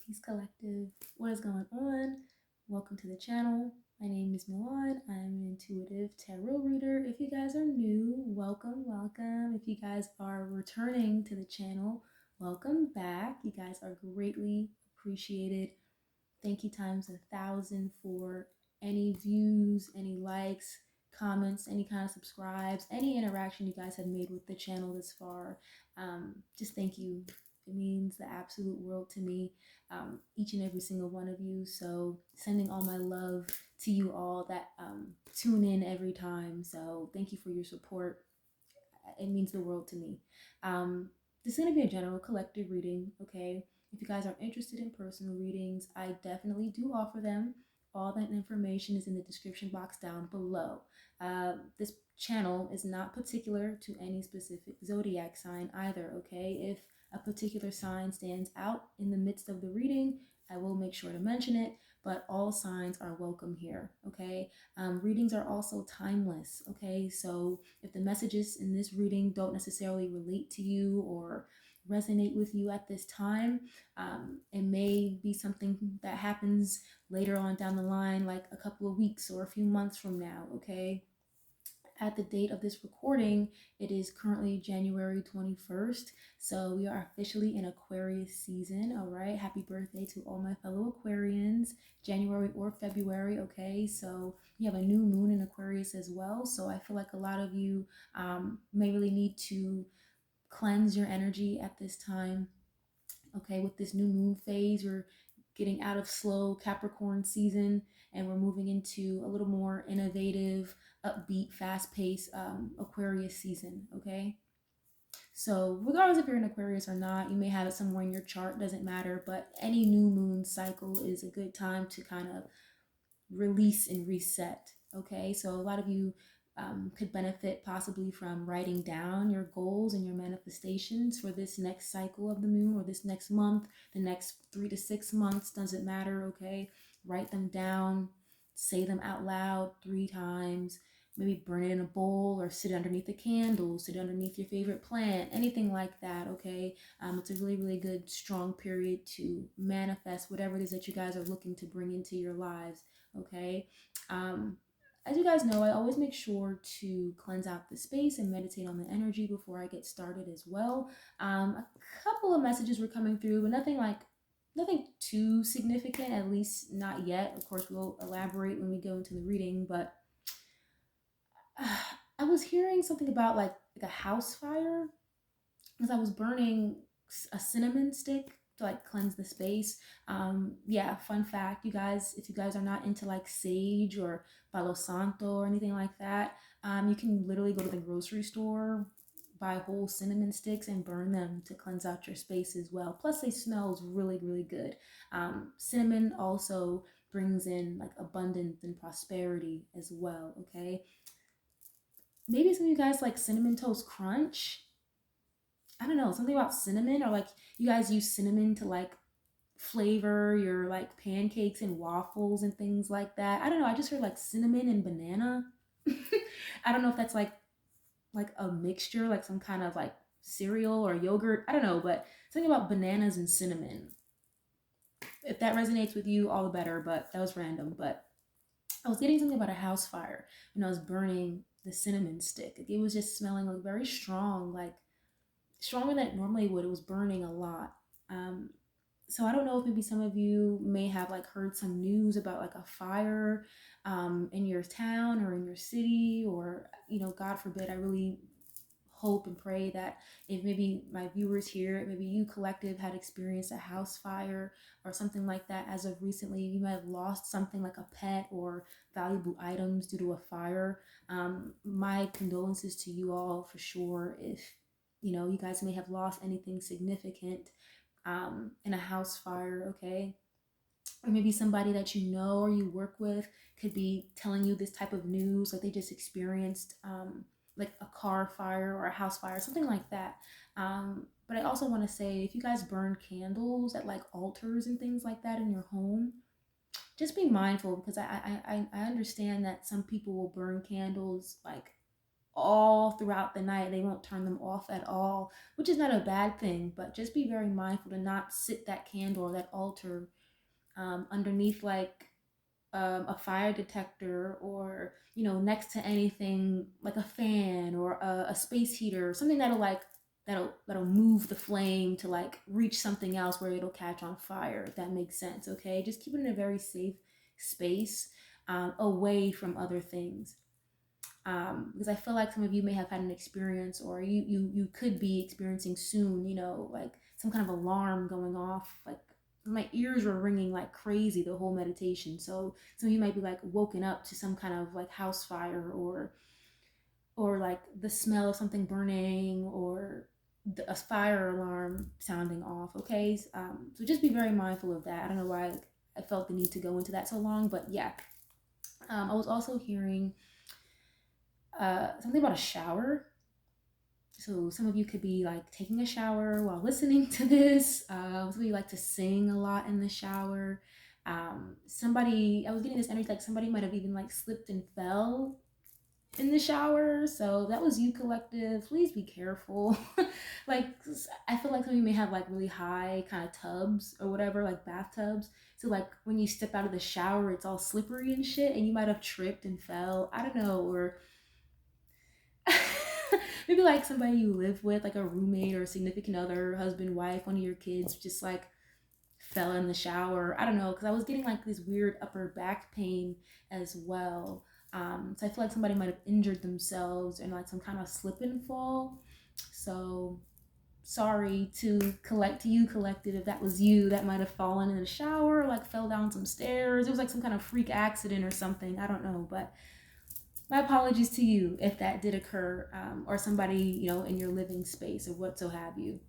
Peace Collective. What is going on? Welcome to the channel. My name is Milan. I'm an intuitive tarot reader. If you guys are new, welcome. If you guys are returning to the channel, welcome back. You guys are greatly appreciated. Thank you times 1,000 for any views, any likes, comments, any kind of subscribes, any interaction you guys have made with the channel this far. Just thank you. It means the absolute world to me, each and every single one of you. So sending all my love to you all that tune in every time. So thank you for your support. It means the world to me. This is going to be a general collective reading, okay? If you guys are interested in personal readings, I definitely do offer them. All that information is in the description box down below. This channel is not particular to any specific zodiac sign either, okay? If a particular sign stands out in the midst of the reading, I will make sure to mention it, but all signs are welcome here, okay? Readings are also timeless, okay? So if the messages in this reading don't necessarily relate to you or resonate with you at this time, it may be something that happens later on down the line, like a couple of weeks or a few months from now, okay? At the date of this recording, it is currently January 21st. So we are officially in Aquarius season. All right. Happy birthday to all my fellow Aquarians, January or February. Okay. So you have a new moon in Aquarius as well. So I feel like a lot of you may really need to cleanse your energy at this time. Okay. With this new moon phase, we're getting out of slow Capricorn season and we're moving into a little more innovative, upbeat, fast-paced Aquarius season, okay? So regardless if you're in Aquarius or not, you may have it somewhere in your chart, doesn't matter, but any new moon cycle is a good time to kind of release and reset, okay? So a lot of you could benefit possibly from writing down your goals and your manifestations for this next cycle of the moon or this next month, the next 3 to 6 months, doesn't matter, okay? Write them down, say them out loud 3 times, maybe burn it in a bowl or sit underneath a candle, sit underneath your favorite plant, anything like that, okay? It's a really, really good, strong period to manifest whatever it is that you guys are looking to bring into your lives, okay? As you guys know, I always make sure to cleanse out the space and meditate on the energy before I get started as well. A couple of messages were coming through, but nothing too significant, at least not yet. Of course, we'll elaborate when we go into the reading, but I was hearing something about like a house fire because I was burning a cinnamon stick to like cleanse the space. Yeah, fun fact, you guys, if you guys are not into like sage or palo santo or anything like that, you can literally go to the grocery store, buy whole cinnamon sticks and burn them to cleanse out your space as well. Plus they smells really, really good. Cinnamon also brings in like abundance and prosperity as well, okay? Maybe some of you guys like cinnamon toast crunch. I don't know, something about cinnamon, or like you guys use cinnamon to like flavor your like pancakes and waffles and things like that. I don't know, I just heard like cinnamon and banana. I don't know if that's like a mixture, like some kind of like cereal or yogurt. I don't know, but something about bananas and cinnamon. If that resonates with you, all the better, but that was random. But I was getting something about a house fire when I was burning the cinnamon stick. It was just smelling like very strong, like stronger than it normally would. It was burning a lot. So I don't know if maybe some of you may have like heard some news about like a fire in your town or in your city, or, you know, God forbid, I really hope and pray that if maybe my viewers here, maybe you collective had experienced a house fire or something like that as of recently, you might have lost something like a pet or valuable items due to a fire. My condolences to you all for sure if, you know, you guys may have lost anything significant in a house fire, okay? Or maybe somebody that you know or you work with could be telling you this type of news, like they just experienced like a car fire or a house fire, something like that. But I also want to say, if you guys burn candles at like altars and things like that in your home, just be mindful, because I understand that some people will burn candles like all throughout the night. They won't turn them off at all, which is not a bad thing, but just be very mindful to not sit that candle or that altar underneath like a fire detector, or next to anything like a fan or a space heater, or something that'll move the flame to like reach something else where it'll catch on fire, if that makes sense. Okay, just keep it in a very safe space, away from other things, because I feel like some of you may have had an experience, or you could be experiencing soon, like some kind of alarm going off. Like my ears were ringing like crazy the whole meditation. So some of you might be like woken up to some kind of like house fire, or like the smell of something burning, or a fire alarm sounding off. Okay, so just be very mindful of that. I don't know why I felt the need to go into that so long, but yeah. I was also hearing something about a shower. So some of you could be like taking a shower while listening to this. Some of you like to sing a lot in the shower. I was getting this energy like somebody might have even like slipped and fell in the shower. So that was you, collective. Please be careful. Like I feel like some of you may have like really high kind of tubs or whatever, like bathtubs. So like when you step out of the shower, it's all slippery and shit, and you might have tripped and fell. I don't know, or maybe like somebody you live with, like a roommate or a significant other, husband, wife, one of your kids, just like fell in the shower. I don't know, because I was getting like this weird upper back pain as well. So I feel like somebody might have injured themselves in like some kind of slip and fall. So sorry to you, collected, if that was you that might have fallen in the shower, like fell down some stairs. It was like some kind of freak accident or something. I don't know, but my apologies to you if that did occur, or somebody, in your living space or what so have you.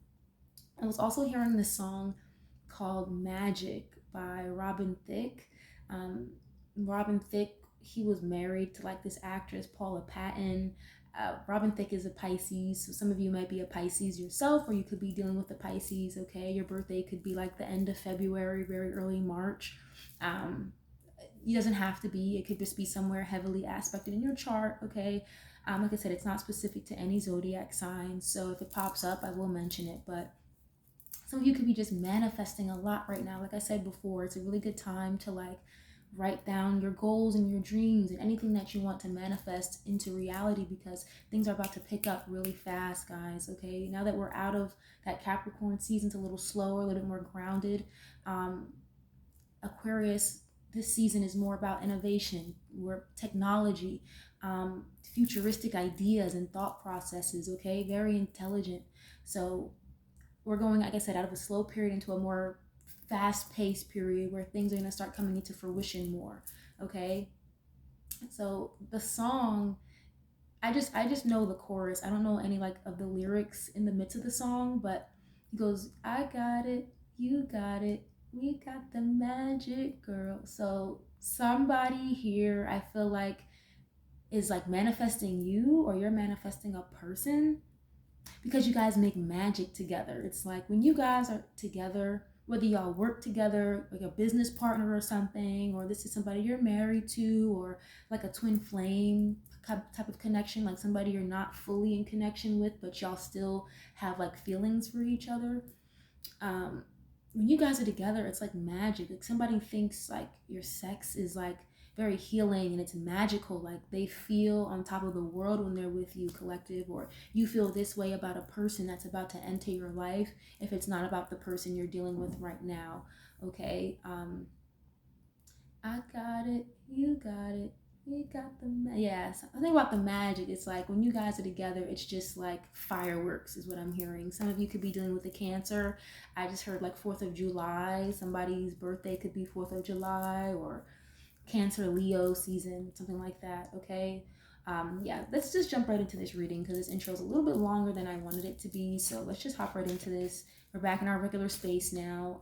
I was also hearing this song called Magic by Robin Thicke. Robin Thicke, he was married to like this actress, Paula Patton. Robin Thicke is a Pisces, so some of you might be a Pisces yourself, or you could be dealing with the Pisces, okay? Your birthday could be like the end of February, very early March. It doesn't have to be. It could just be somewhere heavily aspected in your chart, okay? Like I said, it's not specific to any zodiac sign, so if it pops up, I will mention it. But some of you could be just manifesting a lot right now. Like I said before, it's a really good time to like write down your goals and your dreams and anything that you want to manifest into reality, because things are about to pick up really fast, guys, okay? Now that we're out of that Capricorn season, it's a little slower, a little bit more grounded. Aquarius, this season is more about innovation, technology, futuristic ideas and thought processes, okay? Very intelligent. So we're going, like I said, out of a slow period into a more fast-paced period where things are going to start coming into fruition more, okay? So the song, I just know the chorus. I don't know any like of the lyrics in the midst of the song, but he goes, I got it, you got it, we got the magic, girl. So somebody here, I feel like, is like manifesting you, or you're manifesting a person, because you guys make magic together. It's like when you guys are together, whether y'all work together, like a business partner or something, or this is somebody you're married to, or like a twin flame type of connection, like somebody you're not fully in connection with, but y'all still have like feelings for each other. When you guys are together, it's like magic. Like somebody thinks like your sex is like very healing and it's magical. Like they feel on top of the world when they're with you, collective, or you feel this way about a person that's about to enter your life if it's not about the person you're dealing with right now, okay? I got it, you got it, we got the yes. I think about the magic. It's like when you guys are together, it's just like fireworks is what I'm hearing. Some of you could be dealing with a Cancer. I just heard like 4th of July. Somebody's birthday could be 4th of July, or Cancer Leo season, something like that, okay? Yeah, let's just jump right into this reading because this intro is a little bit longer than I wanted it to be. So let's just hop right into this. We're back in our regular space now.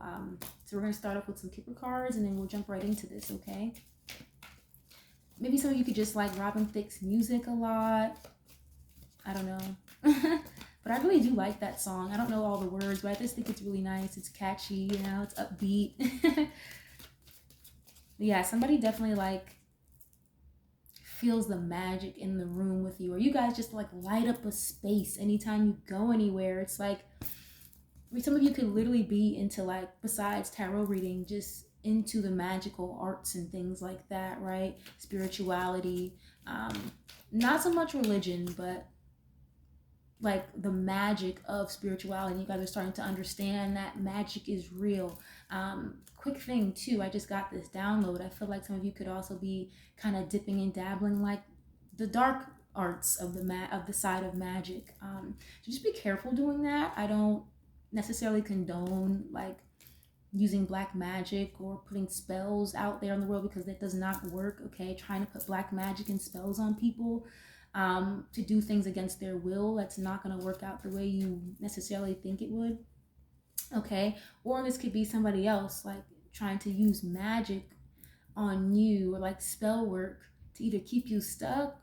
So we're going to start off with some kicker cards and then we'll jump right into this, okay? Maybe some of you could just like Robin Thicke's music a lot. I don't know. But I really do like that song. I don't know all the words, but I just think it's really nice. It's catchy, it's upbeat. Yeah, somebody definitely like feels the magic in the room with you, or you guys just like light up a space anytime you go anywhere. It's like some of you could literally be into, like, besides tarot reading, just into the magical arts and things like that, right? Spirituality, not so much religion, but like the magic of spirituality. You guys are starting to understand that magic is real. Quick thing too, I just got this download. I feel like some of you could also be kind of dipping and dabbling like the dark arts of the side of magic. So just be careful doing that. I don't necessarily condone like using black magic or putting spells out there in the world, because that does not work. Okay, trying to put black magic and spells on people, to do things against their will, that's not going to work out the way you necessarily think it would. Okay, or this could be somebody else like trying to use magic on you, or like spell work to either keep you stuck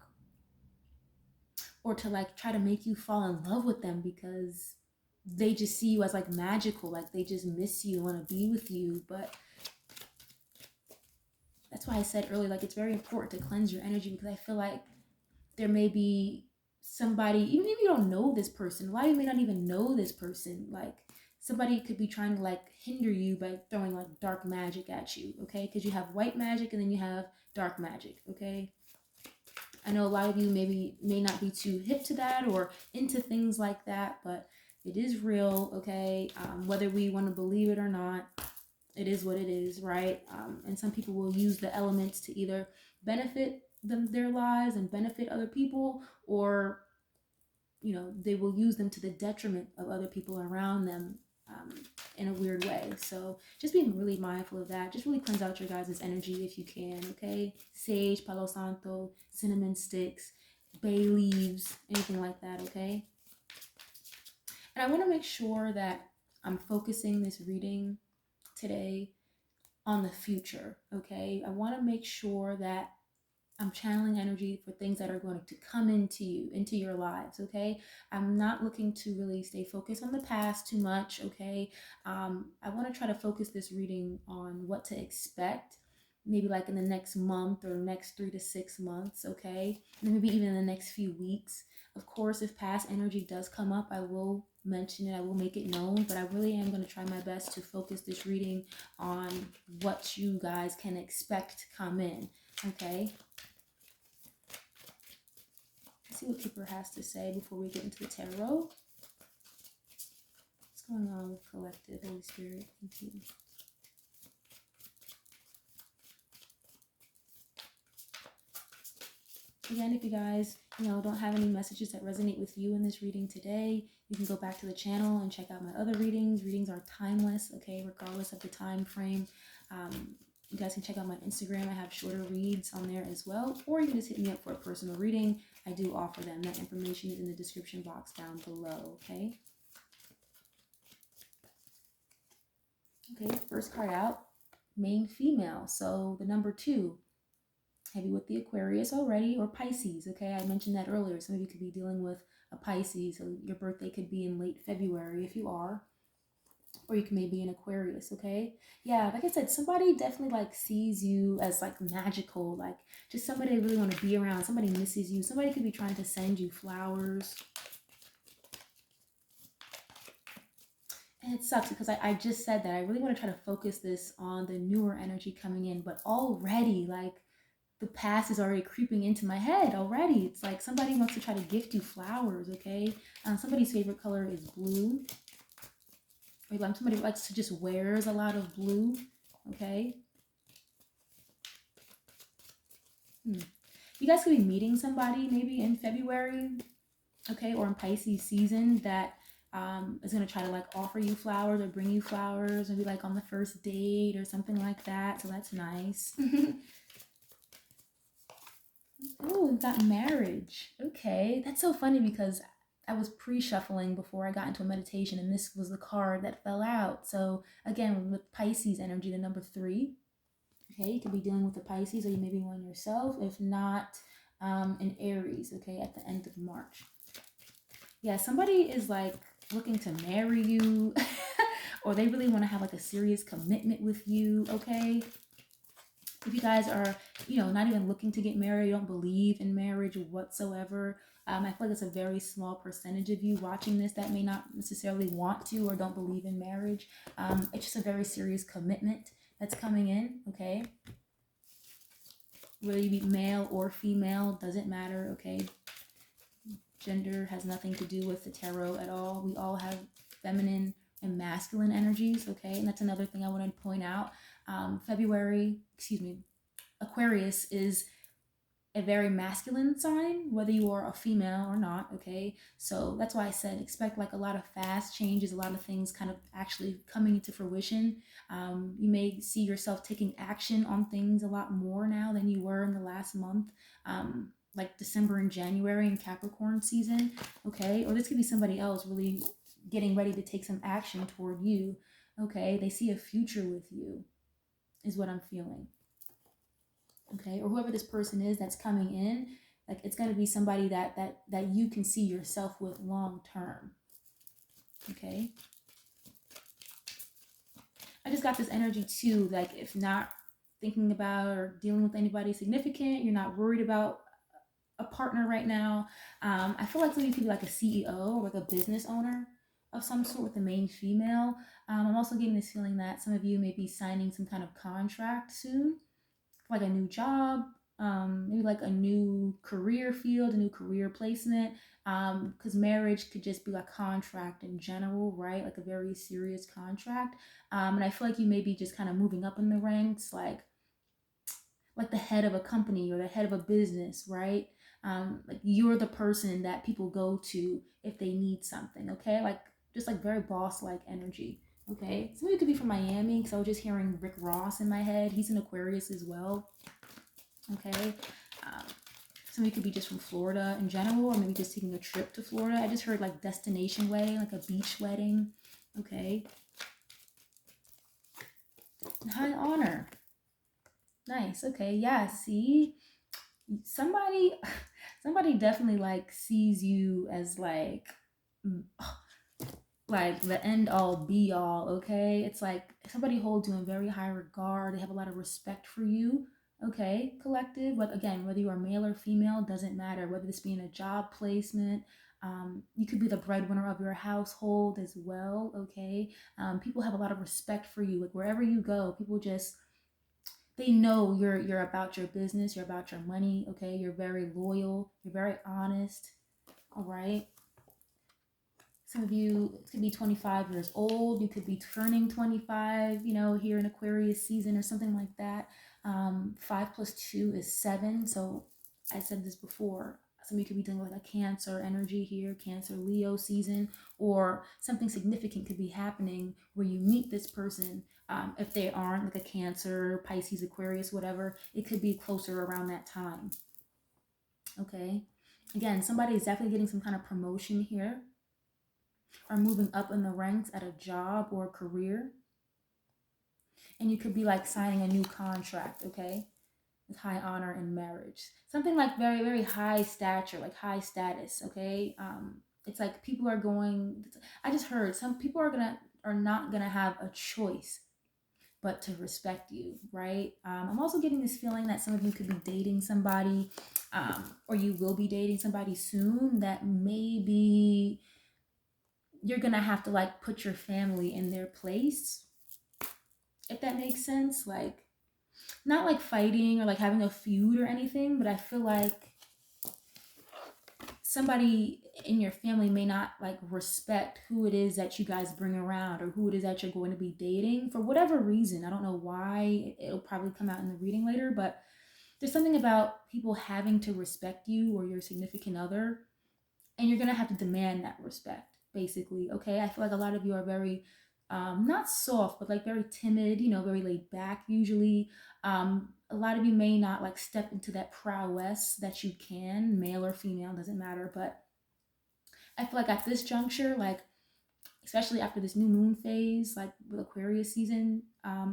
or to like try to make you fall in love with them, because they just see you as like magical, like they just miss you, want to be with you. But that's why I said earlier, like, it's very important to cleanse your energy, because I feel like there may be somebody, even if you don't know this person, why you may not even know this person, like somebody could be trying to like hinder you by throwing like dark magic at you, okay? Because you have white magic and then you have dark magic, okay? I know a lot of you may not be too hip to that or into things like that, but it is real, okay? Whether we want to believe it or not, it is what it is, right? And some people will use the elements to either benefit their lives and benefit other people, or they will use them to the detriment of other people around them, in a weird way. So just be really mindful of that. Just really cleanse out your guys' energy if you can, okay? Sage, Palo Santo, cinnamon sticks, bay leaves, anything like that, okay? And I want to make sure that I'm focusing this reading today on the future, okay? I want to make sure that I'm channeling energy for things that are going to come into you, into your lives, okay? I'm not looking to really stay focused on the past too much, okay? I want to try to focus this reading on what to expect, maybe like in the next month or next 3 to 6 months, okay? And maybe even in the next few weeks. Of course, if past energy does come up, I will mention it, I will make it known, but I really am going to try my best to focus this reading on what you guys can expect to come in, okay? Let's see what Keeper has to say before we get into the tarot. What's going on with collective, Holy Spirit? Thank you. Again, if you guys, don't have any messages that resonate with you in this reading today, you can go back to the channel and check out my other readings. Readings are timeless, okay, regardless of the time frame. You guys can check out my Instagram. I have shorter reads on there as well. Or you can just hit me up for a personal reading. I do offer them. That information is in the description box down below, okay? Okay, first card out, main female. So the number 2. Heavy with the Aquarius already, or Pisces, okay? I mentioned that earlier. Some of you could be dealing with a Pisces, so your birthday could be in late February if you are. Or you can maybe an Aquarius, okay? Yeah, like I said, somebody definitely like sees you as like magical, like just somebody they really want to be around. Somebody misses you. Somebody could be trying to send you flowers. And it sucks because I just said that I really want to try to focus this on the newer energy coming in, but already like the past is already creeping into my head already. It's like somebody wants to try to gift you flowers, okay? Somebody's favorite color is blue. Maybe somebody likes to just wears a lot of blue, okay? You guys could be meeting somebody maybe in February, okay, or in Pisces season that is going to try to like offer you flowers or bring you flowers, maybe like on the first date or something like that. So that's nice. Oh, we've got marriage. Okay, that's so funny because I was pre-shuffling before I got into a meditation, and this was the card that fell out. So again, with Pisces energy, the number 3. Okay, you could be dealing with a Pisces, or you may be one yourself. If not, an Aries. Okay, at the end of March. Yeah, somebody is like looking to marry you, or they really want to have like a serious commitment with you. Okay. If you guys are, not even looking to get married, you don't believe in marriage whatsoever, I feel like it's a very small percentage of you watching this that may not necessarily want to or don't believe in marriage. It's just a very serious commitment that's coming in, okay? Whether you be male or female, doesn't matter, okay? Gender has nothing to do with the tarot at all. We all have feminine and masculine energies, okay? And that's another thing I want to point out. Aquarius is a very masculine sign, whether you are a female or not, okay? So that's why I said expect like a lot of fast changes, a lot of things kind of actually coming into fruition. You may see yourself taking action on things a lot more now than you were in the last month, like December and January in Capricorn season, okay? Or this could be somebody else really getting ready to take some action toward you, okay? They see a future with you, is what I'm feeling. Okay, or whoever this person is that's coming in, like it's going to be somebody that you can see yourself with long term. Okay, I just got this energy too, like if not thinking about or dealing with anybody significant, you're not worried about a partner right now. I feel like somebody could be like a CEO or like a business owner of some sort with the main female. I'm also getting this feeling that some of you may be signing some kind of contract soon, like a new job, maybe like a new career field, a new career placement, because marriage could just be like contract in general, right? Like a very serious contract. And I feel like you may be just kind of moving up in the ranks, like the head of a company or the head of a business, right? Like you're the person that people go to if they need something, okay? Like just like very boss-like energy. Okay, somebody could be from Miami because I was just hearing Rick Ross in my head. He's an Aquarius as well. Okay, somebody could be just from Florida in general, or maybe just taking a trip to Florida. I just heard like destination wedding, like a beach wedding. Okay, high honor. Nice. Okay, yeah. See, somebody definitely like sees you as like the end all be all, okay? It's like somebody holds you in very high regard. They have a lot of respect for you, okay? Collective, but again, whether you are male or female, doesn't matter. Whether this be in a job placement, you could be the breadwinner of your household as well, okay? People have a lot of respect for you. Like wherever you go, people just they know you're about your business, you're about your money, okay? You're very loyal, you're very honest, all right? Some of you could be 25 years old. You could be turning 25, here in Aquarius season or something like that. 5 plus 2 is 7. So I said this before. Some of you could be dealing with a Cancer energy here, Cancer Leo season, or something significant could be happening where you meet this person. If they aren't like a Cancer, Pisces, Aquarius, whatever, it could be closer around that time. Okay. Again, somebody is definitely getting some kind of promotion here, are moving up in the ranks at a job or a career. And you could be like signing a new contract, okay? With high honor in marriage. Something like very, very high stature, like high status, okay? It's like people are going, I just heard some people are not gonna have a choice but to respect you, right? I'm also getting this feeling that some of you could be dating somebody, or you will be dating somebody soon that maybe you're gonna have to like put your family in their place, if that makes sense. Like not like fighting or like having a feud or anything, but I feel like somebody in your family may not like respect who it is that you guys bring around or who it is that you're going to be dating for whatever reason. I don't know why. It'll probably come out in the reading later, but there's something about people having to respect you or your significant other, and you're gonna have to demand that respect, basically. Okay, I feel like a lot of you are very not soft, but like very timid, very laid back usually. A lot of you may not like step into that prowess that you can, male or female, doesn't matter. But I feel like at this juncture, like especially after this new moon phase, like with Aquarius season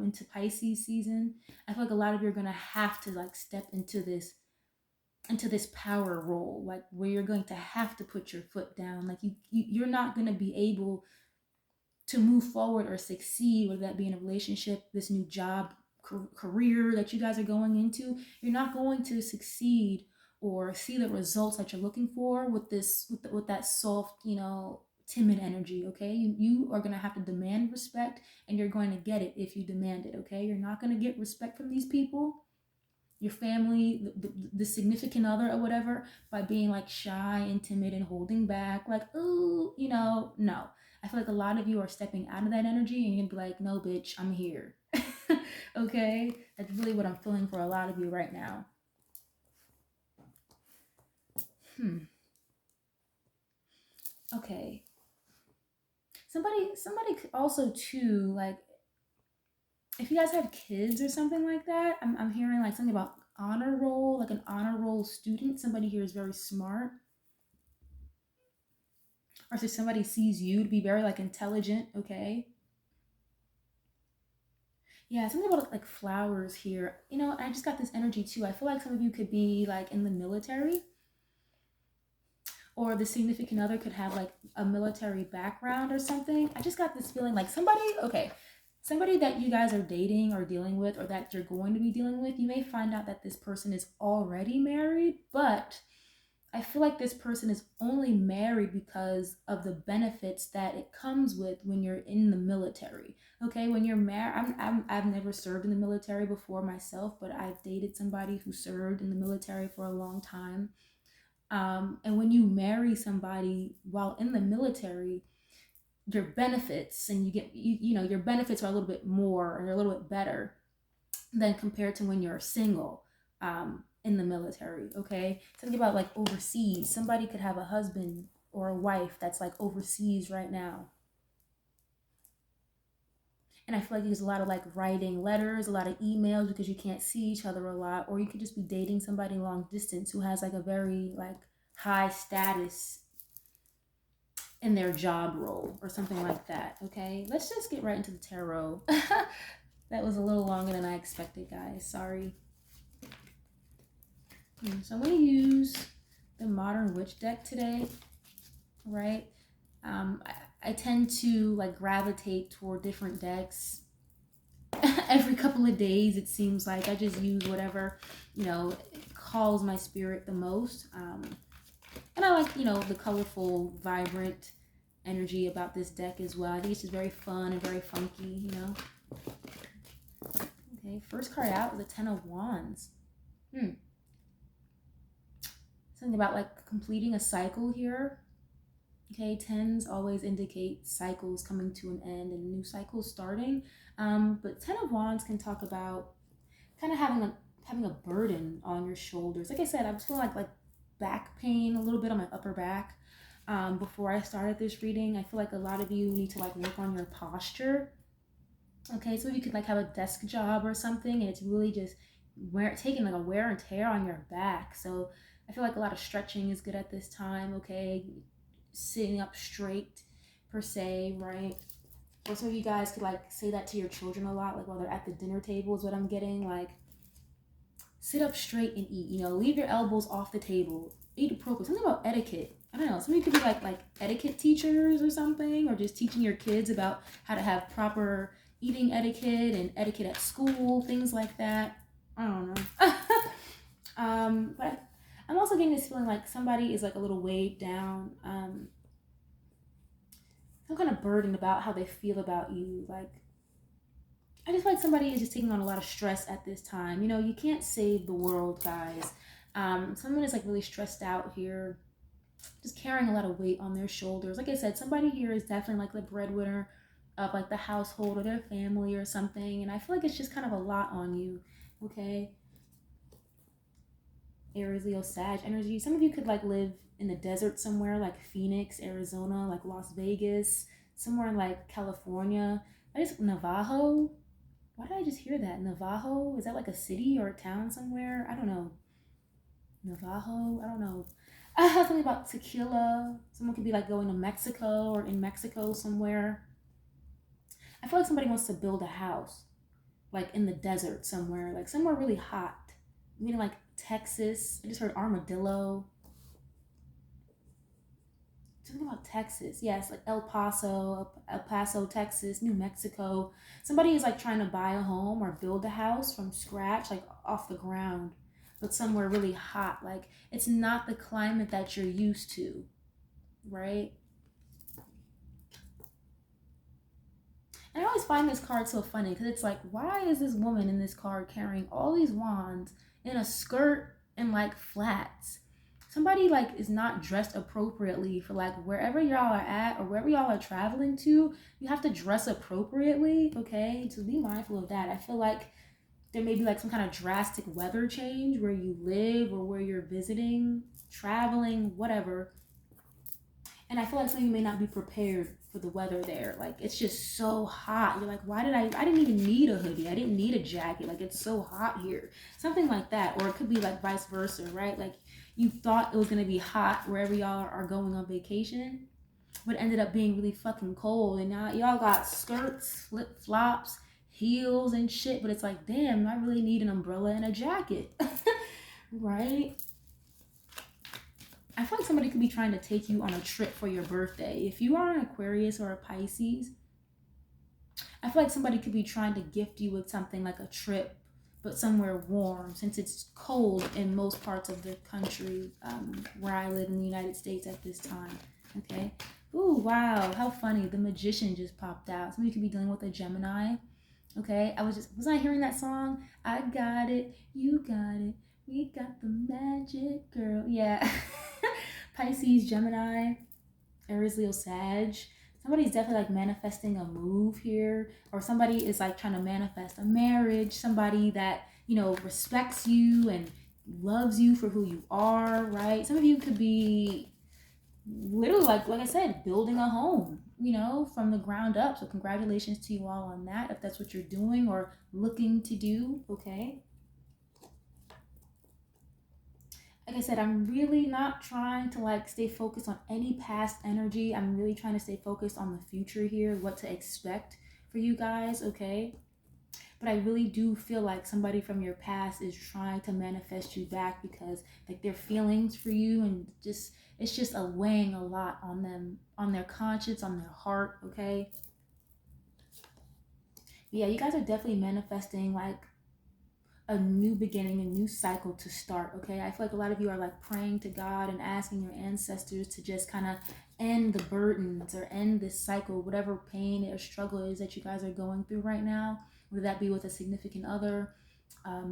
into Pisces season, I feel like a lot of you are gonna have to like step into this power role, like where you're going to have to put your foot down. Like you're not going to be able to move forward or succeed, whether that be in a relationship, this new job career that you guys are going into, you're not going to succeed or see the results that you're looking for with with that soft, timid energy. Okay, you are going to have to demand respect, and you're going to get it if you demand it. Okay, you're not going to get respect from these people, your family, the significant other or whatever, by being like shy and timid and holding back, like, oh, no. I feel like a lot of you are stepping out of that energy, and you're gonna be like, no, bitch, I'm here. Okay, that's really what I'm feeling for a lot of you right now. Okay, somebody also too, like, if you guys have kids or something like that, I'm hearing like something about honor roll, like an honor roll student. Somebody here is very smart. Or so somebody sees you to be very like intelligent, okay? Yeah, something about like flowers here. I just got this energy too. I feel like some of you could be like in the military, or the significant other could have like a military background or something. I just got this feeling like somebody that you guys are dating or dealing with, or that you're going to be dealing with, you may find out that this person is already married, but I feel like this person is only married because of the benefits that it comes with when you're in the military. Okay, when you're married, I've never served in the military before myself, but I've dated somebody who served in the military for a long time. And when you marry somebody while in the military, your benefits, and you get your benefits are a little bit more, or a little bit better than compared to when you're single in the military. Okay, something about like overseas. Somebody could have a husband or a wife that's like overseas right now, and I feel like there's a lot of like writing letters, a lot of emails, because you can't see each other a lot. Or you could just be dating somebody long distance who has like a very like high status in their job role or something like that. Okay, let's just get right into the tarot. That was a little longer than I expected, guys. Sorry. So I'm going to use the Modern Witch deck today, right? I tend to like gravitate toward different decks every couple of days. It seems like I just use whatever calls my spirit the most. And I like the colorful, vibrant energy about this deck as well. I think it's just very fun and very funky. Okay, first card out is the Ten of Wands. Something about like completing a cycle here. Okay, tens always indicate cycles coming to an end and new cycles starting. But Ten of Wands can talk about kind of having a burden on your shoulders. Like I said, I was feeling like back pain a little bit on my upper back before I started this reading. I feel like a lot of you need to like work on your posture. Okay, so you could like have a desk job or something, and it's really just taking like a wear and tear on your back. So I feel like a lot of stretching is good at this time. Okay, sitting up straight per se, right? Or some of you guys could like say that to your children a lot, like while they're at the dinner table is what I'm getting. Like, sit up straight and eat. Leave your elbows off the table. Eat appropriately. Something about etiquette. I don't know. Some of you could be like etiquette teachers or something, or just teaching your kids about how to have proper eating etiquette and etiquette at school, things like that. I don't know. But I'm also getting this feeling like somebody is like a little weighed down, some kind of burden about how they feel about you. Like, I just feel like somebody is just taking on a lot of stress at this time. You can't save the world, guys. Someone is like really stressed out here, just carrying a lot of weight on their shoulders. Like I said, somebody here is definitely like the breadwinner of like the household or their family or something. And I feel like it's just kind of a lot on you, okay? Aries, Leo, Sag energy. Some of you could like live in the desert somewhere, like Phoenix, Arizona, like Las Vegas, somewhere in like California. Navajo. Why did I just hear that? Navajo? Is that like a city or a town somewhere? I don't know. Navajo? I don't know. I have something about tequila. Someone could be like going to Mexico or in Mexico somewhere. I feel like somebody wants to build a house, like in the desert somewhere, like somewhere really hot. Meaning like Texas. I just heard armadillo. Something about Texas. Yes, like El Paso, Texas, New Mexico. Somebody is like trying to buy a home or build a house from scratch, like off the ground, but somewhere really hot. Like it's not the climate that you're used to, right? And I always find this card so funny because it's like, why is this woman in this card carrying all these wands in a skirt and like flats? Somebody like is not dressed appropriately for like wherever y'all are at or wherever y'all are traveling to. You have to dress appropriately, okay? So be mindful of that. I feel like there may be like some kind of drastic weather change where you live or where you're visiting, traveling, whatever, and I feel like some of you may not be prepared for the weather there. Like it's just so hot. You're like, why did I didn't even need a hoodie. I didn't need a jacket. Like it's so hot here. Something like that. Or it could be like vice versa, right? Like you thought it was gonna be hot wherever y'all are going on vacation, but ended up being really fucking cold. And now y'all got skirts, flip flops, heels and shit. But it's like, damn, I really need an umbrella and a jacket. Right? I feel like somebody could be trying to take you on a trip for your birthday. If you are an Aquarius or a Pisces, I feel like somebody could be trying to gift you with something like a trip, but somewhere warm, since it's cold in most parts of the country where I live in the United States at this time. Okay. Ooh, wow, how funny. The Magician just popped out. Somebody could be dealing with a Gemini. Okay. Was I hearing that song? I got it, you got it, we got the magic girl. Yeah. Pisces, Gemini, Aries, Leo, Sag. Somebody's definitely like manifesting a move here, or somebody is like trying to manifest a marriage, somebody that, you know, respects you and loves you for who you are, right? Some of you could be literally like I said, building a home, you know, from the ground up. So congratulations to you all on that if that's what you're doing or looking to do, okay? Like I said, I'm really not trying to like stay focused on any past energy. I'm really trying to stay focused on the future here, what to expect for you guys, okay? But I really do feel like somebody from your past is trying to manifest you back because like their feelings for you and just it's just a weighing a lot on them, on their conscience, on their heart, okay? Yeah, you guys are definitely manifesting like a new beginning, a new cycle to start, okay? I feel like a lot of you are like praying to God and asking your ancestors to just kind of end the burdens or end this cycle, whatever pain or struggle is that you guys are going through right now, whether that be with a significant other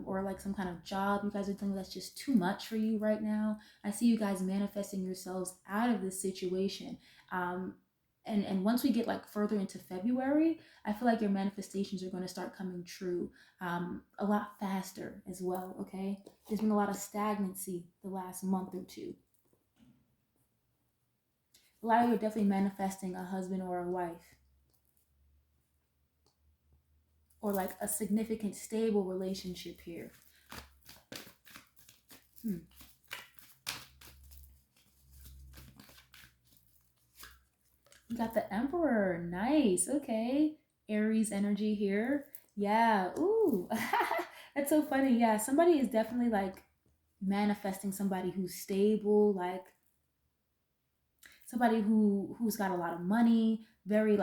or like some kind of job you guys are doing that's just too much for you right now. I see you guys manifesting yourselves out of this situation. And once we get like further into February, I feel like your manifestations are going to start coming true a lot faster as well, okay? There's been a lot of stagnancy the last month or two. A lot of you are definitely manifesting a husband or a wife or like a significant stable relationship here. You got the Emperor. Nice. Okay. Aries energy here. Yeah. Ooh. That's so funny. Yeah. Somebody is definitely like manifesting somebody who's stable, like somebody who's got a lot of money, very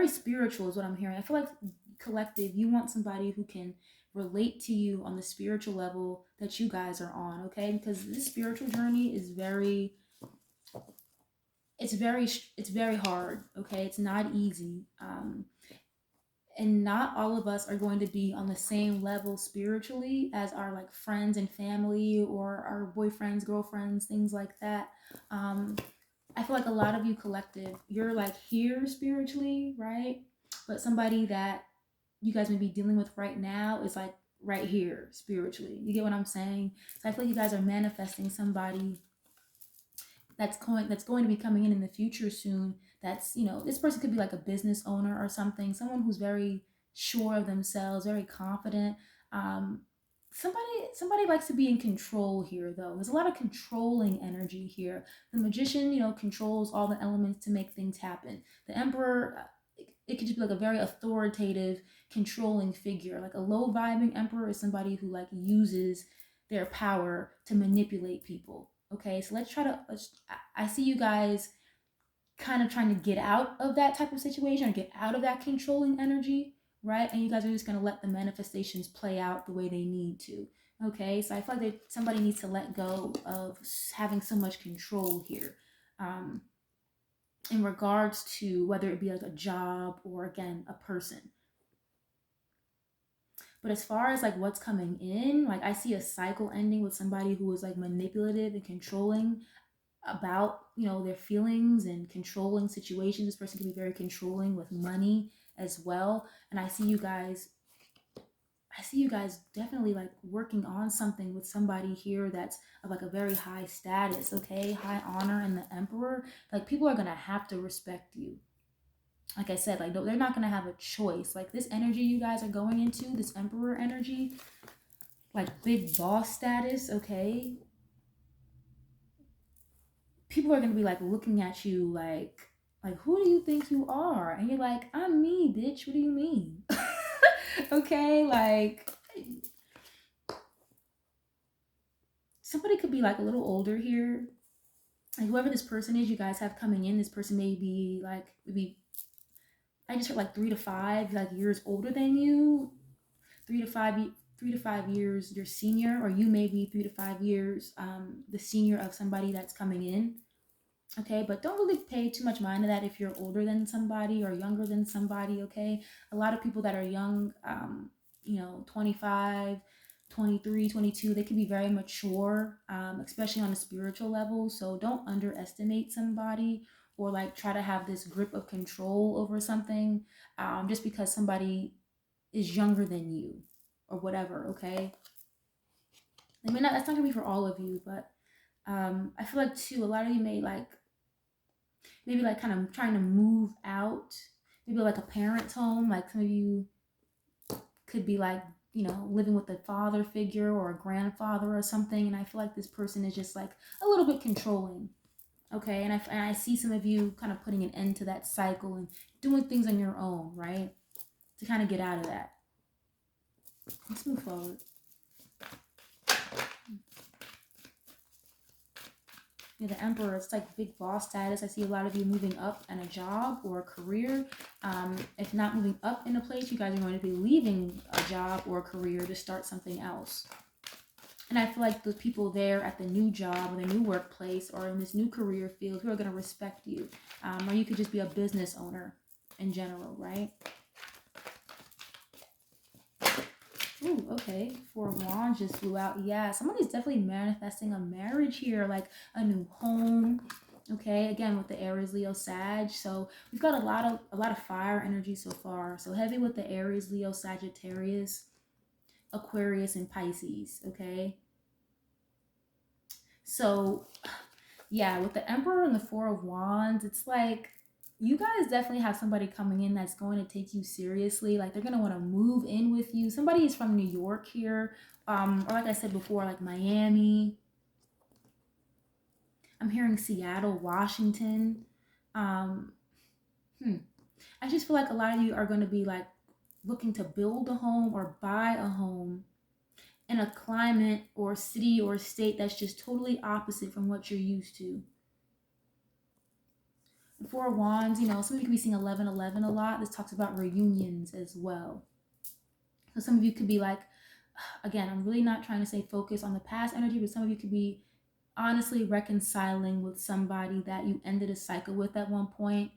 spiritual is what I'm hearing. I feel like collective, you want somebody who can relate to you on the spiritual level that you guys are on, okay? Because this spiritual journey is it's very hard, okay? It's not easy. And not all of us are going to be on the same level spiritually as our like friends and family or our boyfriends, girlfriends, things like that. I feel like a lot of you collective, you're like here spiritually, right? But somebody that you guys may be dealing with right now is like right here spiritually. You get what I'm saying? So I feel like you guys are manifesting somebody that's going to be coming in the future soon. That's, you know, this person could be like a business owner or something, someone who's very sure of themselves, very confident. Um, somebody likes to be in control here though. There's a lot of controlling energy here. The Magician, you know, controls all the elements to make things happen. The Emperor, it could just be like a very authoritative, controlling figure. Like a low vibing Emperor is somebody who like uses their power to manipulate people. Okay, so I see you guys kind of trying to get out of that type of situation or get out of that controlling energy, right? And you guys are just going to let the manifestations play out the way they need to. Okay, so I feel like somebody needs to let go of having so much control here. In regards to whether it be like a job or, again, a person. But as far as like what's coming in, like I see a cycle ending with somebody who is like manipulative and controlling about, you know, their feelings and controlling situations. This person can be very controlling with money as well. And I see you guys definitely like working on something with somebody here that's of like a very high status, okay? High honor, and the Emperor. Like people are gonna have to respect you. Like I said, like they're not gonna have a choice. Like this energy you guys are going into, this Emperor energy, like big boss status, okay? People are gonna be like looking at you like who do you think you are? And you're like, I'm me, bitch. What do you mean? Okay, like somebody could be like a little older here. Like whoever this person is you guys have coming in, this person may be like maybe, I just heard like 3 to 5 like years older than you. 3 to 5 years your senior, or you may be 3 to 5 years the senior of somebody that's coming in. Okay, but don't really pay too much mind to that if you're older than somebody or younger than somebody. Okay, a lot of people that are young, 25, 23, 22, they can be very mature, especially on a spiritual level. So don't underestimate somebody or like try to have this grip of control over something just because somebody is younger than you or whatever. Okay, I mean, that's not gonna be for all of you, but I feel like too, a lot of you may like maybe like kind of trying to move out, maybe like a parent's home. Like some of you could be like, you know, living with a father figure or a grandfather or something. And I feel like this person is just like a little bit controlling. Okay, and I see some of you kind of putting an end to that cycle and doing things on your own, right? To kind of get out of that. Let's move forward. Yeah, the Emperor, it's like big boss status. I see a lot of you moving up in a job or a career. If not moving up in a place, you guys are going to be leaving a job or a career to start something else. And I feel like the people there at the new job or the new workplace or in this new career field who are going to respect you. Or you could just be a business owner in general, right? Ooh, okay. 4 of Wands just flew out. Yeah, somebody's definitely manifesting a marriage here, like a new home. Okay, again with the Aries, Leo, Sag. So we've got a lot of fire energy so far. So heavy with the Aries, Leo, Sagittarius, Aquarius, and Pisces. Okay. So yeah, with the Emperor and the 4 of Wands, it's like you guys definitely have somebody coming in that's going to take you seriously. Like they're going to want to move in with you. Somebody is from New York here. Or like I said before, like Miami. I'm hearing Seattle, Washington. I just feel like a lot of you are going to be like looking to build a home or buy a home in a climate or city or state that's just totally opposite from what you're used to. 4 of Wands, you know, some of you could be seeing 1111 a lot. This talks about reunions as well. So some of you could be like, again, I'm really not trying to say focus on the past energy, but some of you could be honestly reconciling with somebody that you ended a cycle with at one point.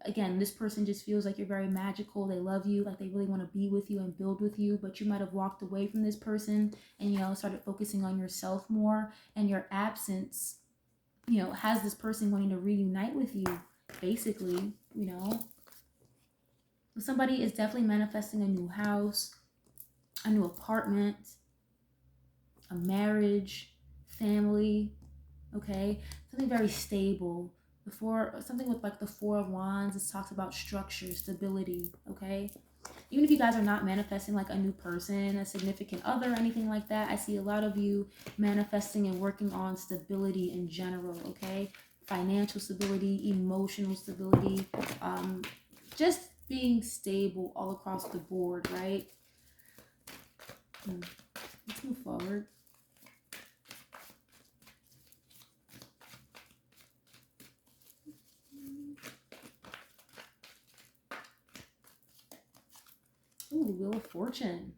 Again, this person just feels like you're very magical. They love you, like they really want to be with you and build with you, but you might have walked away from this person and, you know, started focusing on yourself more, and your absence, you know, has this person wanting to reunite with you, basically, you know. Somebody is definitely manifesting a new house, a new apartment, a marriage, family, okay? Something very stable. Something with like the 4 of Wands, it talks about structure, stability, okay? Even if you guys are not manifesting like a new person, a significant other, anything like that, I see a lot of you manifesting and working on stability in general, okay? Financial stability, emotional stability, just being stable all across the board, right? Let's move forward. Ooh, the Wheel of Fortune.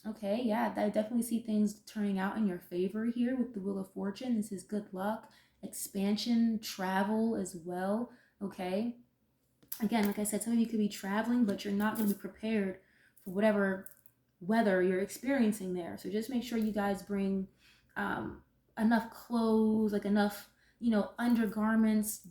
Okay, yeah, I definitely see things turning out in your favor here with the Wheel of Fortune. This is good luck, expansion, travel as well. Okay. Again, like I said, some of you could be traveling, but you're not going to be prepared for whatever weather you're experiencing there. So just make sure you guys bring enough clothes, like enough, undergarments,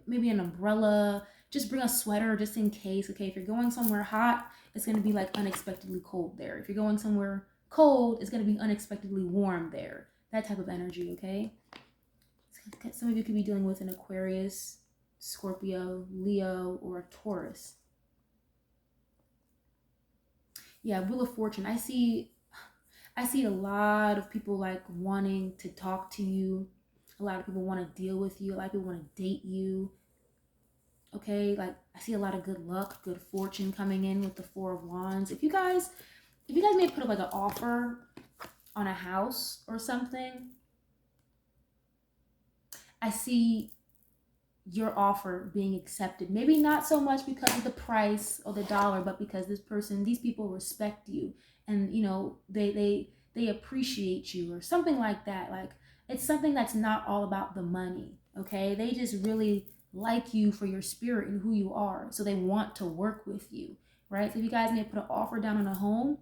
maybe an umbrella. Just bring a sweater just in case. Okay, if you're going somewhere hot, it's going to be like unexpectedly cold there. If you're going somewhere cold, it's going to be unexpectedly warm there. That type of energy, okay? Some of you could be dealing with an Aquarius, Scorpio, Leo, or a Taurus. Yeah, Wheel of Fortune. I see a lot of people like wanting to talk to you. A lot of people want to deal with you. A lot of people want to date you. Okay, like I see a lot of good luck, good fortune coming in with the Four of Wands. If you guys may put up like an offer on a house or something, I see your offer being accepted. Maybe not so much because of the price or the dollar, but because these people respect you, and they appreciate you or something like that. Like it's something that's not all about the money. Okay, they just really like you for your spirit and who you are, so they want to work with you, right? So if you guys may put an offer down on a home,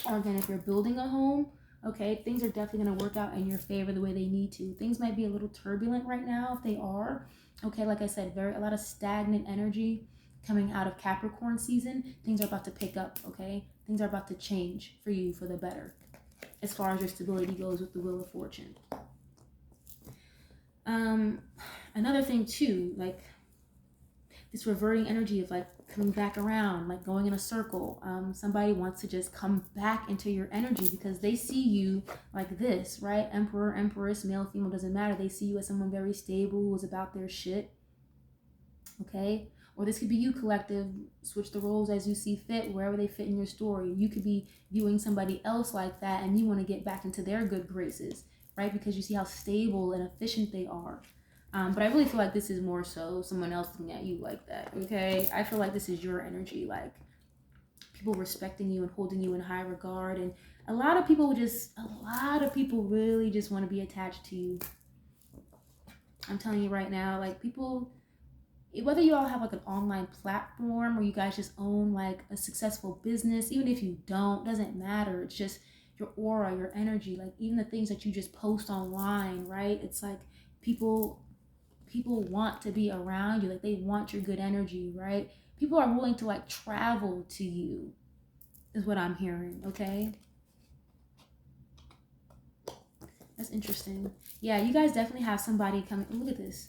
or again if you're building a home, okay, things are definitely going to work out in your favor the way they need to. Things might be a little turbulent right now if they are. Okay, like I said, a lot of stagnant energy coming out of Capricorn season. Things are about to pick up, okay? Things are about to change for you for the better as far as your stability goes with the Wheel of Fortune. Another thing too, like this reverting energy of like coming back around, like going in a circle. Somebody wants to just come back into your energy because they see you like this, right? Emperor, Empress, male, female, doesn't matter. They see you as someone very stable who is about their shit. Okay? Or this could be you, collective. Switch the roles as you see fit, wherever they fit in your story. You could be viewing somebody else like that and you want to get back into their good graces, right? Because you see how stable and efficient they are. But I really feel like this is more so someone else looking at you like that, okay? I feel like this is your energy, like people respecting you and holding you in high regard. And a lot of people really just want to be attached to you. I'm telling you right now, like people, whether you all have like an online platform or you guys just own like a successful business, even if you don't, doesn't matter. It's just your aura, your energy, like even the things that you just post online, right? It's like people want to be around you, like they want your good energy, right? People are willing to like travel to you is what I'm hearing, okay? That's interesting. Yeah, you guys definitely have somebody coming. Look at this.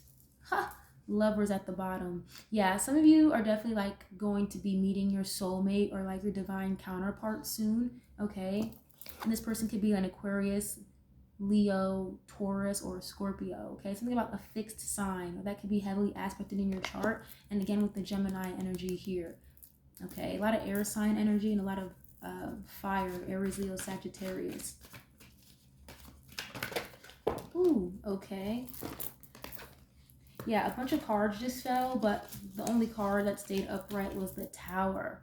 Ha! Lovers at the bottom. Yeah, some of you are definitely like going to be meeting your soulmate or like your divine counterpart soon, okay? And this person could be an Aquarius, Leo, Taurus, or Scorpio, okay? Something about a fixed sign, or that could be heavily aspected in your chart. And again, with the Gemini energy here, okay? A lot of air sign energy and a lot of fire, Aries, Leo, Sagittarius. Ooh, okay. Yeah, a bunch of cards just fell, but the only card that stayed upright was the Tower.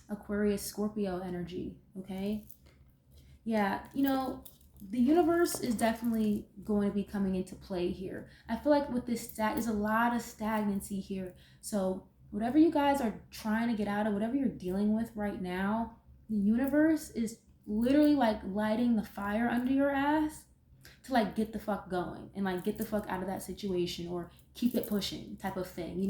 Aquarius, Scorpio energy, okay? Yeah, the universe is definitely going to be coming into play here. I feel like with this there's a lot of stagnancy here. So whatever you guys are trying to get out of, whatever you're dealing with right now, the universe is literally like lighting the fire under your ass to like get the fuck going and like get the fuck out of that situation or keep it pushing type of thing.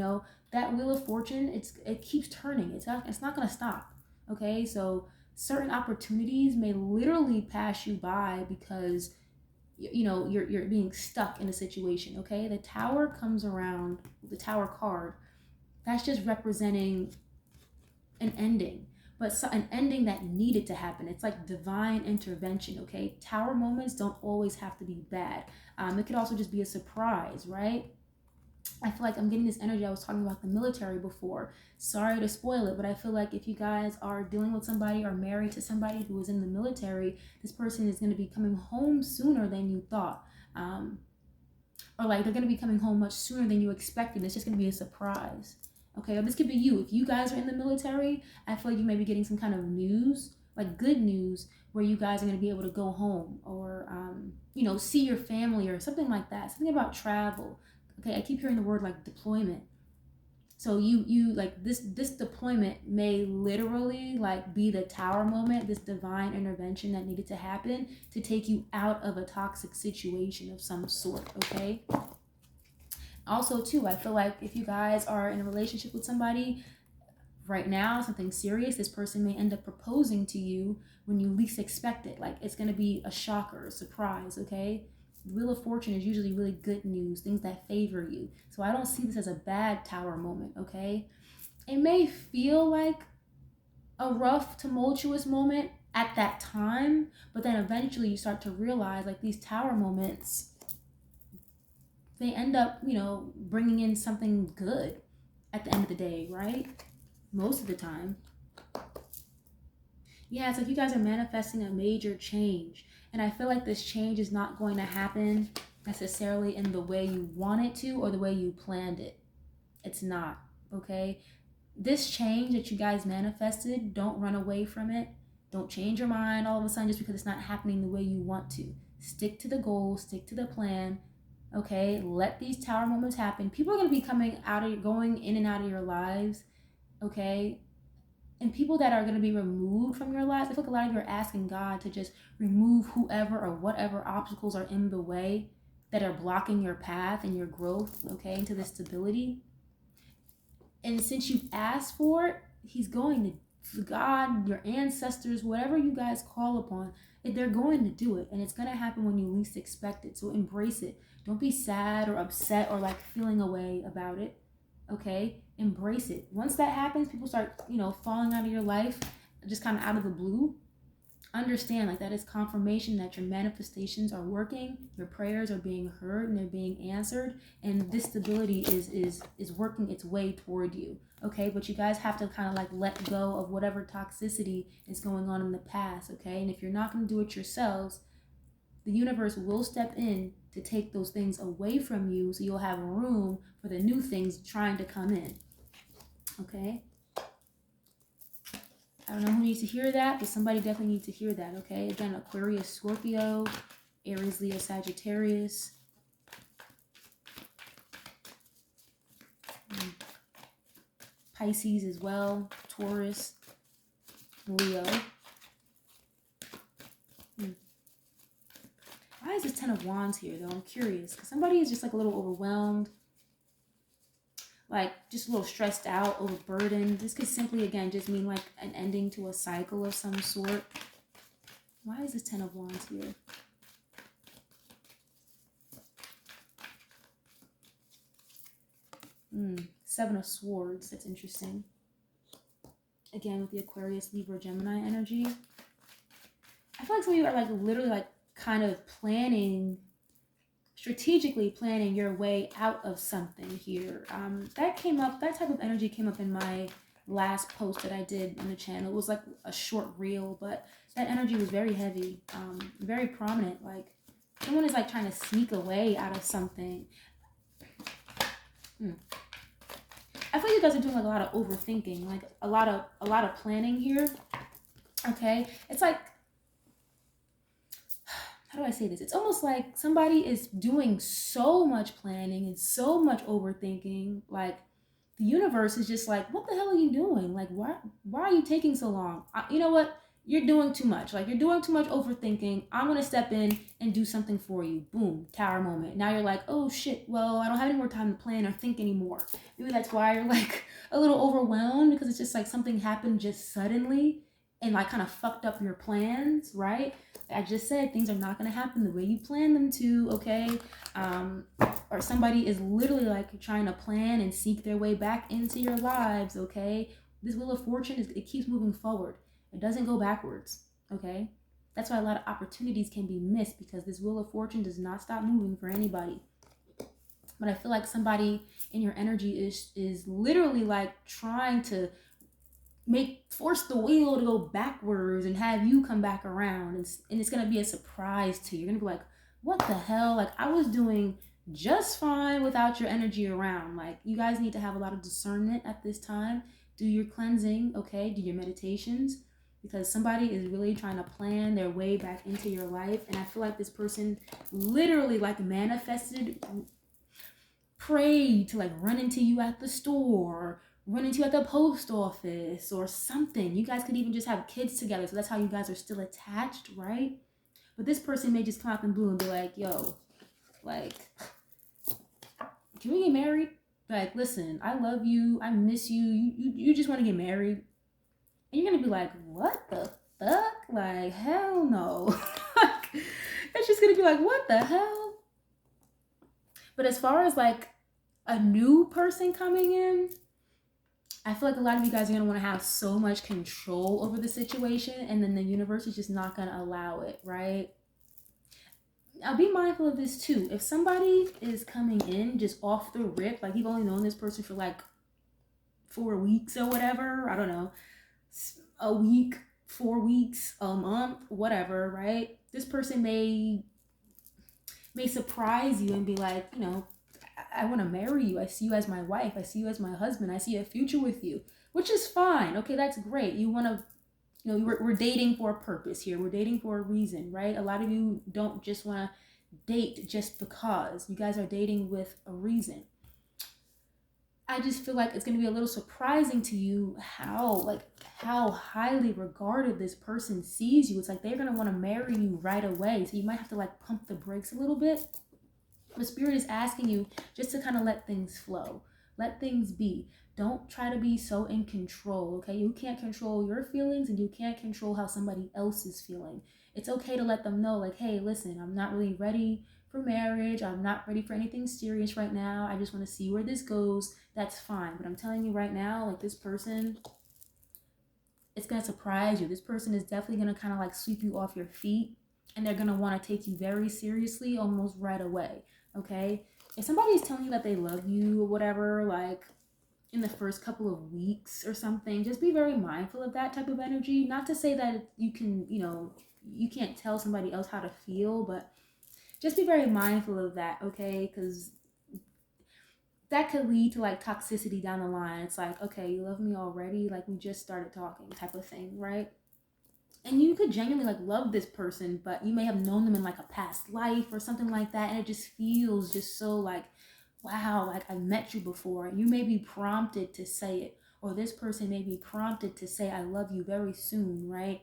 That Wheel of Fortune, it keeps turning. It's not gonna stop. Okay, so certain opportunities may literally pass you by because you're being stuck in a situation. Okay, the Tower comes around, the Tower card, that's just representing an ending, but an ending that needed to happen. It's like divine intervention. Okay, Tower moments don't always have to be bad. It could also just be a surprise, right? I feel like I'm getting this energy. I was talking about the military before. Sorry to spoil it, but I feel like if you guys are dealing with somebody or married to somebody who is in the military, this person is going to be coming home sooner than you thought. Or like they're going to be coming home much sooner than you expected. It's just going to be a surprise. Okay, or this could be you. If you guys are in the military, I feel like you may be getting some kind of news, like good news, where you guys are going to be able to go home or, see your family or something like that. Something about travel. Okay, I keep hearing the word like deployment. So you like this deployment may literally like be the tower moment, this divine intervention that needed to happen to take you out of a toxic situation of some sort, okay? Also too, I feel like if you guys are in a relationship with somebody right now, something serious, this person may end up proposing to you when you least expect it. Like it's going to be a shocker, a surprise, okay? The Wheel of Fortune is usually really good news, things that favor you. So I don't see this as a bad tower moment, okay? It may feel like a rough, tumultuous moment at that time, but then eventually you start to realize like these tower moments, they end up, bringing in something good at the end of the day, right? Most of the time. Yeah, it's like you guys are manifesting a major change. And I feel like this change is not going to happen necessarily in the way you want it to or the way you planned it. It's not, okay? This change that you guys manifested, don't run away from it. Don't change your mind all of a sudden just because it's not happening the way you want to. Stick to the goal, stick to the plan, okay? Let these tower moments happen. People are going to be going in and out of your lives, okay? And people that are going to be removed from your lives, I feel like a lot of you are asking God to just remove whoever or whatever obstacles are in the way that are blocking your path and your growth, okay, into this stability. And since you've asked for it, he's going to, God, your ancestors, whatever you guys call upon, they're going to do it. And it's going to happen when you least expect it. So embrace it. Don't be sad or upset or like feeling away about it. Okay, embrace it. Once that happens, people start, falling out of your life, just kind of out of the blue. Understand, like that is confirmation that your manifestations are working, your prayers are being heard and they're being answered, and this stability is working its way toward you. Okay, but you guys have to kind of like let go of whatever toxicity is going on in the past. Okay, and if you're not going to do it yourselves, the universe will step in to take those things away from you so you'll have room for the new things trying to come in. Okay? I don't know who needs to hear that, but somebody definitely needs to hear that, okay? Again, Aquarius, Scorpio, Aries, Leo, Sagittarius. Pisces as well, Taurus, Leo. Why is this 10 of Wands here, though? I'm curious. Because somebody is just like a little overwhelmed. Like just a little stressed out, overburdened. This could simply, again, just mean like an ending to a cycle of some sort. Why is this 10 of Wands here? Seven of Swords. That's interesting. Again, with the Aquarius, Libra, Gemini energy. I feel like some of you are like literally like kind of strategically planning your way out of something here. That type of energy came up in my last post that I did on the channel. It was like a short reel, but that energy was very heavy, very prominent. Like someone is like trying to sneak away out of something. I feel like you guys are doing like a lot of overthinking, like a lot of planning here. Okay, it's like, how do I say this? It's almost like somebody is doing so much planning and so much overthinking. Like the universe is just like, what the hell are you doing? Like, why are you taking so long? You know what? You're doing too much. Like you're doing too much overthinking. I'm going to step in and do something for you. Boom, tower moment. Now you're like, oh shit, well, I don't have any more time to plan or think anymore. Maybe that's why you're like a little overwhelmed, because it's just like something happened just suddenly and like kind of fucked up your plans, right? I just said things are not going to happen the way you plan them to, okay? Or somebody is literally like trying to plan and seek their way back into your lives, okay? This Wheel of Fortune, it keeps moving forward. It doesn't go backwards, okay? That's why a lot of opportunities can be missed, because this Wheel of Fortune does not stop moving for anybody. But I feel like somebody in your energy is literally like trying to force the wheel to go backwards and have you come back around, and it's going to be a surprise to you. You're going to be like, what the hell? Like I was doing just fine without your energy around. Like, you guys need to have a lot of discernment at this time. Do your cleansing, okay? Do your meditations, because somebody is really trying to plan their way back into your life. And I feel like this person literally like manifested, prayed to like run into you at the store, run into you at the post office or something. You guys could even just have kids together. So that's how you guys are still attached, right? But this person may just come out in blue and be like, yo, like, can we get married? Like, listen, I love you. I miss you. You just want to get married. And you're going to be like, what the fuck? Like, hell no. It's just going to be like, what the hell? But as far as like a new person coming in, I feel like a lot of you guys are going to want to have so much control over the situation, and then the universe is just not going to allow it, right? Now be mindful of this too. If somebody is coming in just off the rip, like you've only known this person for like 4 weeks or whatever, I don't know, a week, 4 weeks, a month, whatever, right? This person may surprise you and be like, you know, I want to marry you. I see you as my wife. I see you as my husband. I see a future with you, which is fine. Okay, that's great. You want to, you know, we're dating for a purpose here. We're dating for a reason, right? A lot of you don't just want to date just because. You guys are dating with a reason. I just feel like it's going to be a little surprising to you how highly regarded this person sees you. It's like they're going to want to marry you right away. So you might have to like pump the brakes a little bit. The Spirit is asking you just to kind of let things flow. Let things be. Don't try to be so in control, okay? You can't control your feelings and you can't control how somebody else is feeling. It's okay to let them know, like, hey, listen, I'm not really ready for marriage. I'm not ready for anything serious right now. I just want to see where this goes. That's fine. But I'm telling you right now, like, this person, it's going to surprise you. This person is definitely going to kind of like sweep you off your feet, and they're going to want to take you very seriously almost right away, okay? If somebody is telling you that they love you or whatever, like in the first couple of weeks or something, just be very mindful of that type of energy. Not to say that you can, you know, you can't tell somebody else how to feel, but just be very mindful of that, okay? Because that could lead to like toxicity down the line. It's like, okay, you love me already, like we just started talking type of thing, right? And you could genuinely like love this person, but you may have known them in like a past life or something like that, and it just feels just so like, wow, like I met you before. You may be prompted to say it, or this person may be prompted to say I love you very soon, right?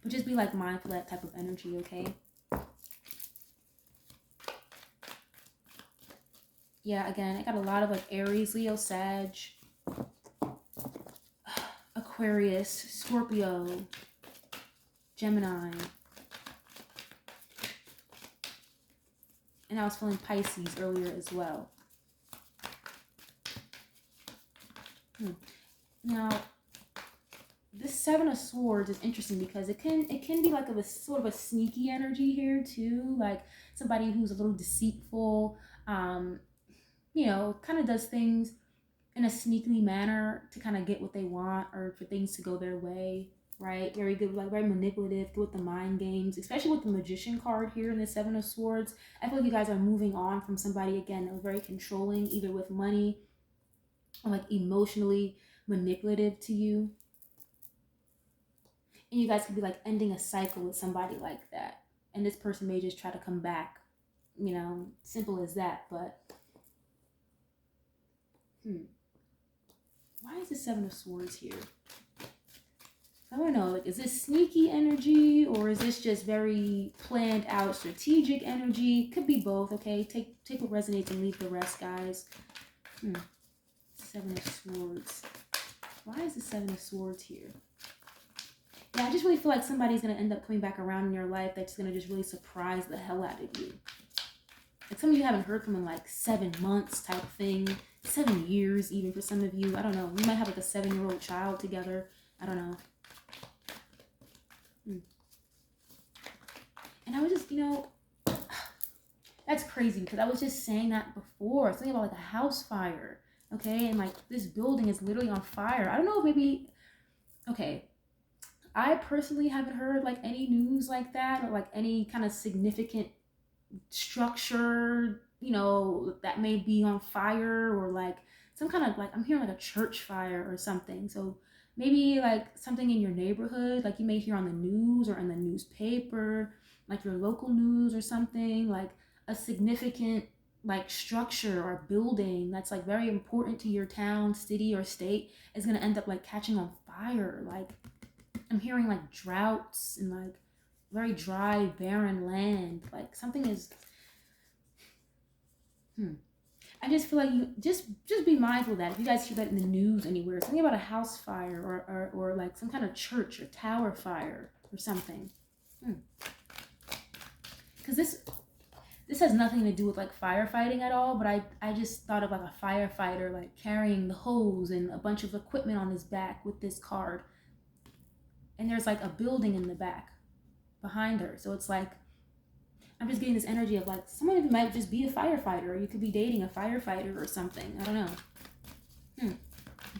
But just be like mindful of that type of energy, okay? Yeah, again, I got a lot of like Aries, Leo, Sag, Aquarius, Scorpio, Gemini. And I was feeling Pisces earlier as well. Now, this Seven of Swords is interesting because it can be like a sort of a sneaky energy here too, like somebody who's a little deceitful, you know, kind of does things in a sneaky manner to kind of get what they want or for things to go their way, right? Very good, like very manipulative, good with the mind games, especially with the Magician card here in the Seven of Swords. I feel like you guys are moving on from somebody, again, that was very controlling, either with money or like emotionally manipulative to you. And you guys could be like ending a cycle with somebody like that. And this person may just try to come back, you know, simple as that. But why is the Seven of Swords here? I don't know, like, is this sneaky energy or is this just very planned out strategic energy? Could be both, okay? Take what resonates and leave the rest, guys. Seven of Swords. Why is the Seven of Swords here? Yeah, I just really feel like somebody's going to end up coming back around in your life that's going to just really surprise the hell out of you. Like some of you haven't heard from in like 7 months type thing. 7 years even for some of you. I don't know. You might have like a 7-year-old child together. I don't know. And I was just, you know, that's crazy because I was just saying that before. Something about like a house fire. Okay. And like this building is literally on fire. I don't know if maybe, okay. I personally haven't heard like any news like that or like any kind of significant structure you know, that may be on fire, or like some kind of, like, I'm hearing like a church fire or something. So maybe like something in your neighborhood, like you may hear on the news or in the newspaper, like your local news or something, like a significant like structure or building that's like very important to your town, city, or state is going to end up like catching on fire. Like I'm hearing like droughts and like very dry, barren land. Like something is I just feel like you just be mindful of that. If you guys hear that in the news anywhere, something about a house fire, or like some kind of church or tower fire or something. Because this has nothing to do with like firefighting at all, but I just thought of like a firefighter like carrying the hose and a bunch of equipment on his back with this card. And there's like a building in the back behind her. So it's like, I'm just getting this energy of like, someone of you might just be a firefighter, or you could be dating a firefighter or something. I don't know.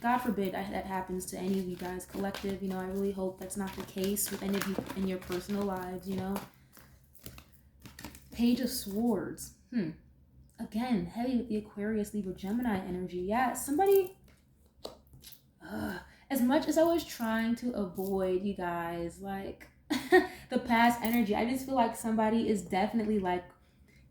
God forbid that happens to any of you guys, collective. You know, I really hope that's not the case with any of you in your personal lives, you know. Page of Swords. Again, heavy with the Aquarius, Libra, Gemini energy. Yeah, somebody... as much as I was trying to avoid, you guys, like... the past energy, I just feel like somebody is definitely like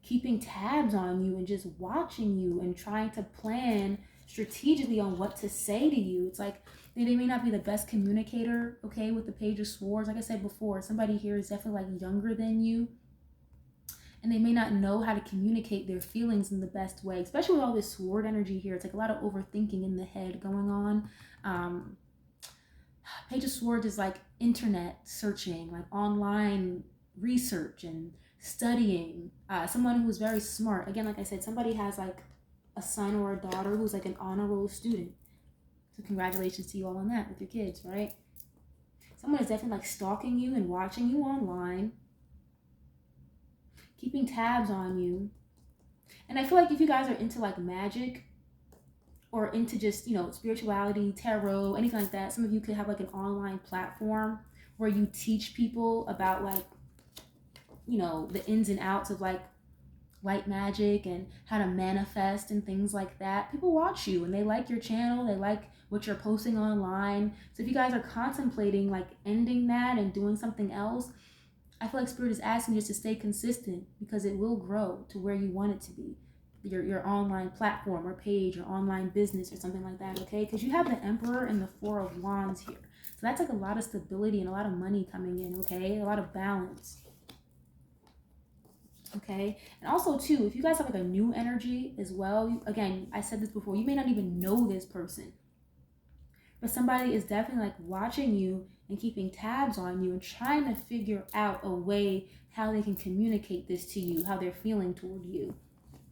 keeping tabs on you and just watching you and trying to plan strategically on what to say to you. It's like they may not be the best communicator, okay, with the Page of Swords. Like I said before, somebody here is definitely like younger than you, and they may not know how to communicate their feelings in the best way, especially with all this sword energy here. It's like a lot of overthinking in the head going on. Page of Swords is like internet searching, like online research and studying. Someone who's very smart. Again, like I said, somebody has like a son or a daughter who's like an honor roll student. So congratulations to you all on that with your kids, right? Someone is definitely like stalking you and watching you online, keeping tabs on you. And I feel like if you guys are into like magic, or into just, you know, spirituality, tarot, anything like that, some of you could have like an online platform where you teach people about like, you know, the ins and outs of like white magic and how to manifest and things like that. People watch you and they like your channel, they like what you're posting online. So if you guys are contemplating like ending that and doing something else, I feel like Spirit is asking you just to stay consistent, because it will grow to where you want it to be. Your online platform or page or online business or something like that, okay? Because you have the Emperor and the Four of Wands here. So that's like a lot of stability and a lot of money coming in, okay? A lot of balance, okay? And also, too, if you guys have like a new energy as well, again, I said this before, you may not even know this person, but somebody is definitely like watching you and keeping tabs on you and trying to figure out a way how they can communicate this to you, how they're feeling toward you.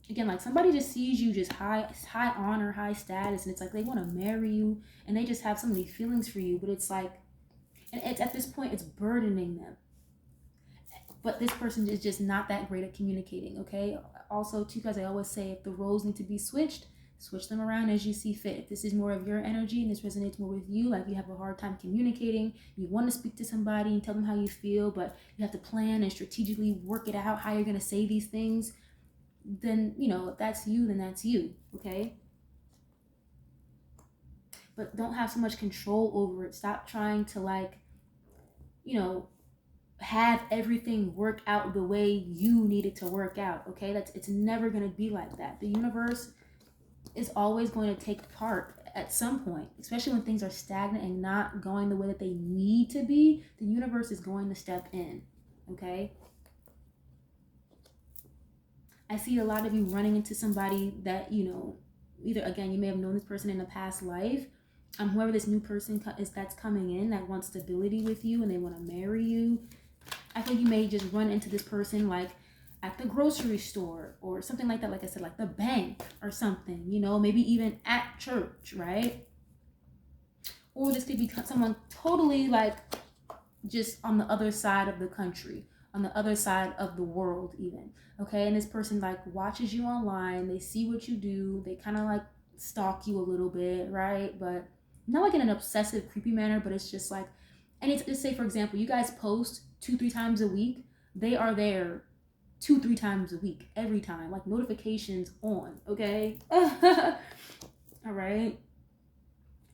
Again, like somebody just sees you just high honor, high status, and it's like they want to marry you and they just have so many feelings for you, but it's like, and it's at this point, it's burdening them. But this person is just not that great at communicating, okay? Also, too, because I always say, if the roles need to be switched, switch them around as you see fit. If this is more of your energy and this resonates more with you, like you have a hard time communicating, you want to speak to somebody and tell them how you feel, but you have to plan and strategically work it out how you're going to say these things, then, you know, if that's you, then that's you, okay? But don't have so much control over it. Stop trying to, like, you know, have everything work out the way you need it to work out, okay? It's never going to be like that. The universe is always going to take part at some point, especially when things are stagnant and not going the way that they need to be. The universe is going to step in, okay? I see a lot of you running into somebody that, you know, either, again, you may have known this person in a past life. Whoever this new person is that's coming in that wants stability with you and they want to marry you. I think you may just run into this person like at the grocery store or something like that. Like I said, like the bank or something, you know, maybe even at church, right? Or this could be someone totally like just on the other side of the country, on the other side of the world even, okay? And this person like watches you online, they see what you do, they kind of like stalk you a little bit, right? But not like in an obsessive, creepy manner, but it's just like, and it's just say, for example, you guys post 2-3 times a week, they are there 2-3 times a week, every time, like notifications on, okay? All right.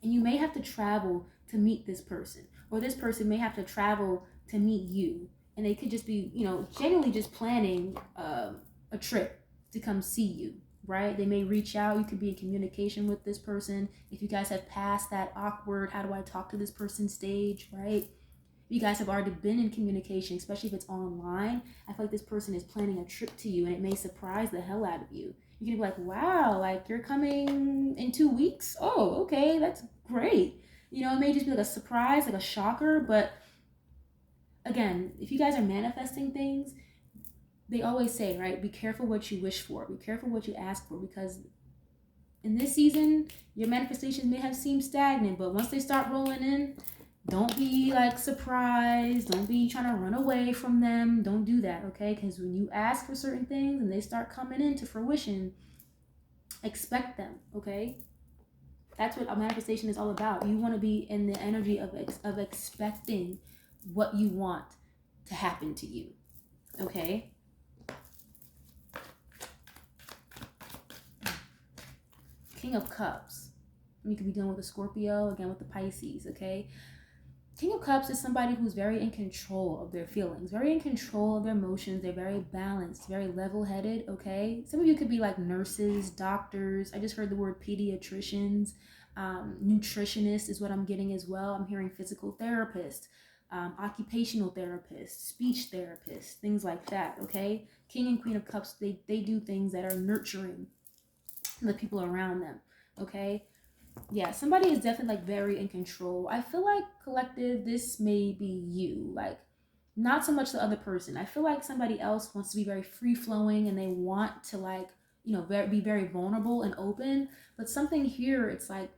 And you may have to travel to meet this person, or this person may have to travel to meet you. And they could just be, genuinely just planning a trip to come see you, right? They may reach out. You could be in communication with this person. If you guys have passed that awkward, how do I talk to this person stage, right? You guys have already been in communication, especially if it's online. I feel like this person is planning a trip to you, and it may surprise the hell out of you. You're gonna be like, wow, like you're coming in 2 weeks? Oh, okay, that's great. It may just be like a surprise, like a shocker. But again, if you guys are manifesting things, they always say, right, be careful what you wish for, be careful what you ask for, because in this season, your manifestations may have seemed stagnant, but once they start rolling in, don't be like surprised. Don't be trying to run away from them. Don't do that, okay? Because when you ask for certain things and they start coming into fruition, expect them, okay? That's what a manifestation is all about. You want to be in the energy of expecting what you want to happen to you, okay? King of Cups. You could be dealing with a Scorpio, again with the Pisces, okay? King of Cups is somebody who's very in control of their feelings, very in control of their emotions. They're very balanced, very level-headed, okay? Some of you could be like nurses, doctors. I just heard the word pediatricians. Nutritionist is what I'm getting as well. I'm hearing physical therapist, occupational therapist, speech therapist, things like that, okay? King and Queen of Cups, they do things that are nurturing the people around them, okay? Yeah, somebody is definitely like very in control. I feel like collective, this may be you, like not so much the other person. I feel like somebody else wants to be very free flowing and they want to like, be very vulnerable and open. But something here, it's like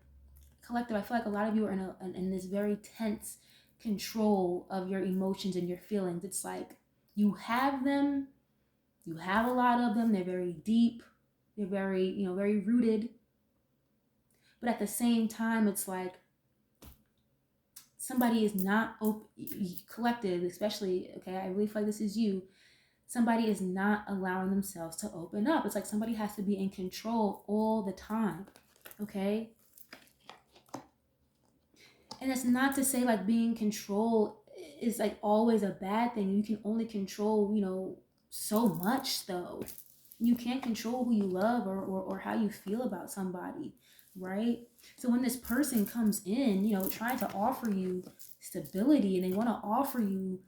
collective. I feel like a lot of you are in this very tense control of your emotions and your feelings. It's like you have them, you have a lot of them. They're very deep. They're very, very rooted. But at the same time, it's like somebody is not collective, especially, okay, I really feel like this is you. Somebody is not allowing themselves to open up. It's like somebody has to be in control all the time, okay? And it's not to say like being in control is like always a bad thing. You can only control, so much though. You can't control who you love or how you feel about somebody, right? So when this person comes in, trying to offer you stability and they want to offer you,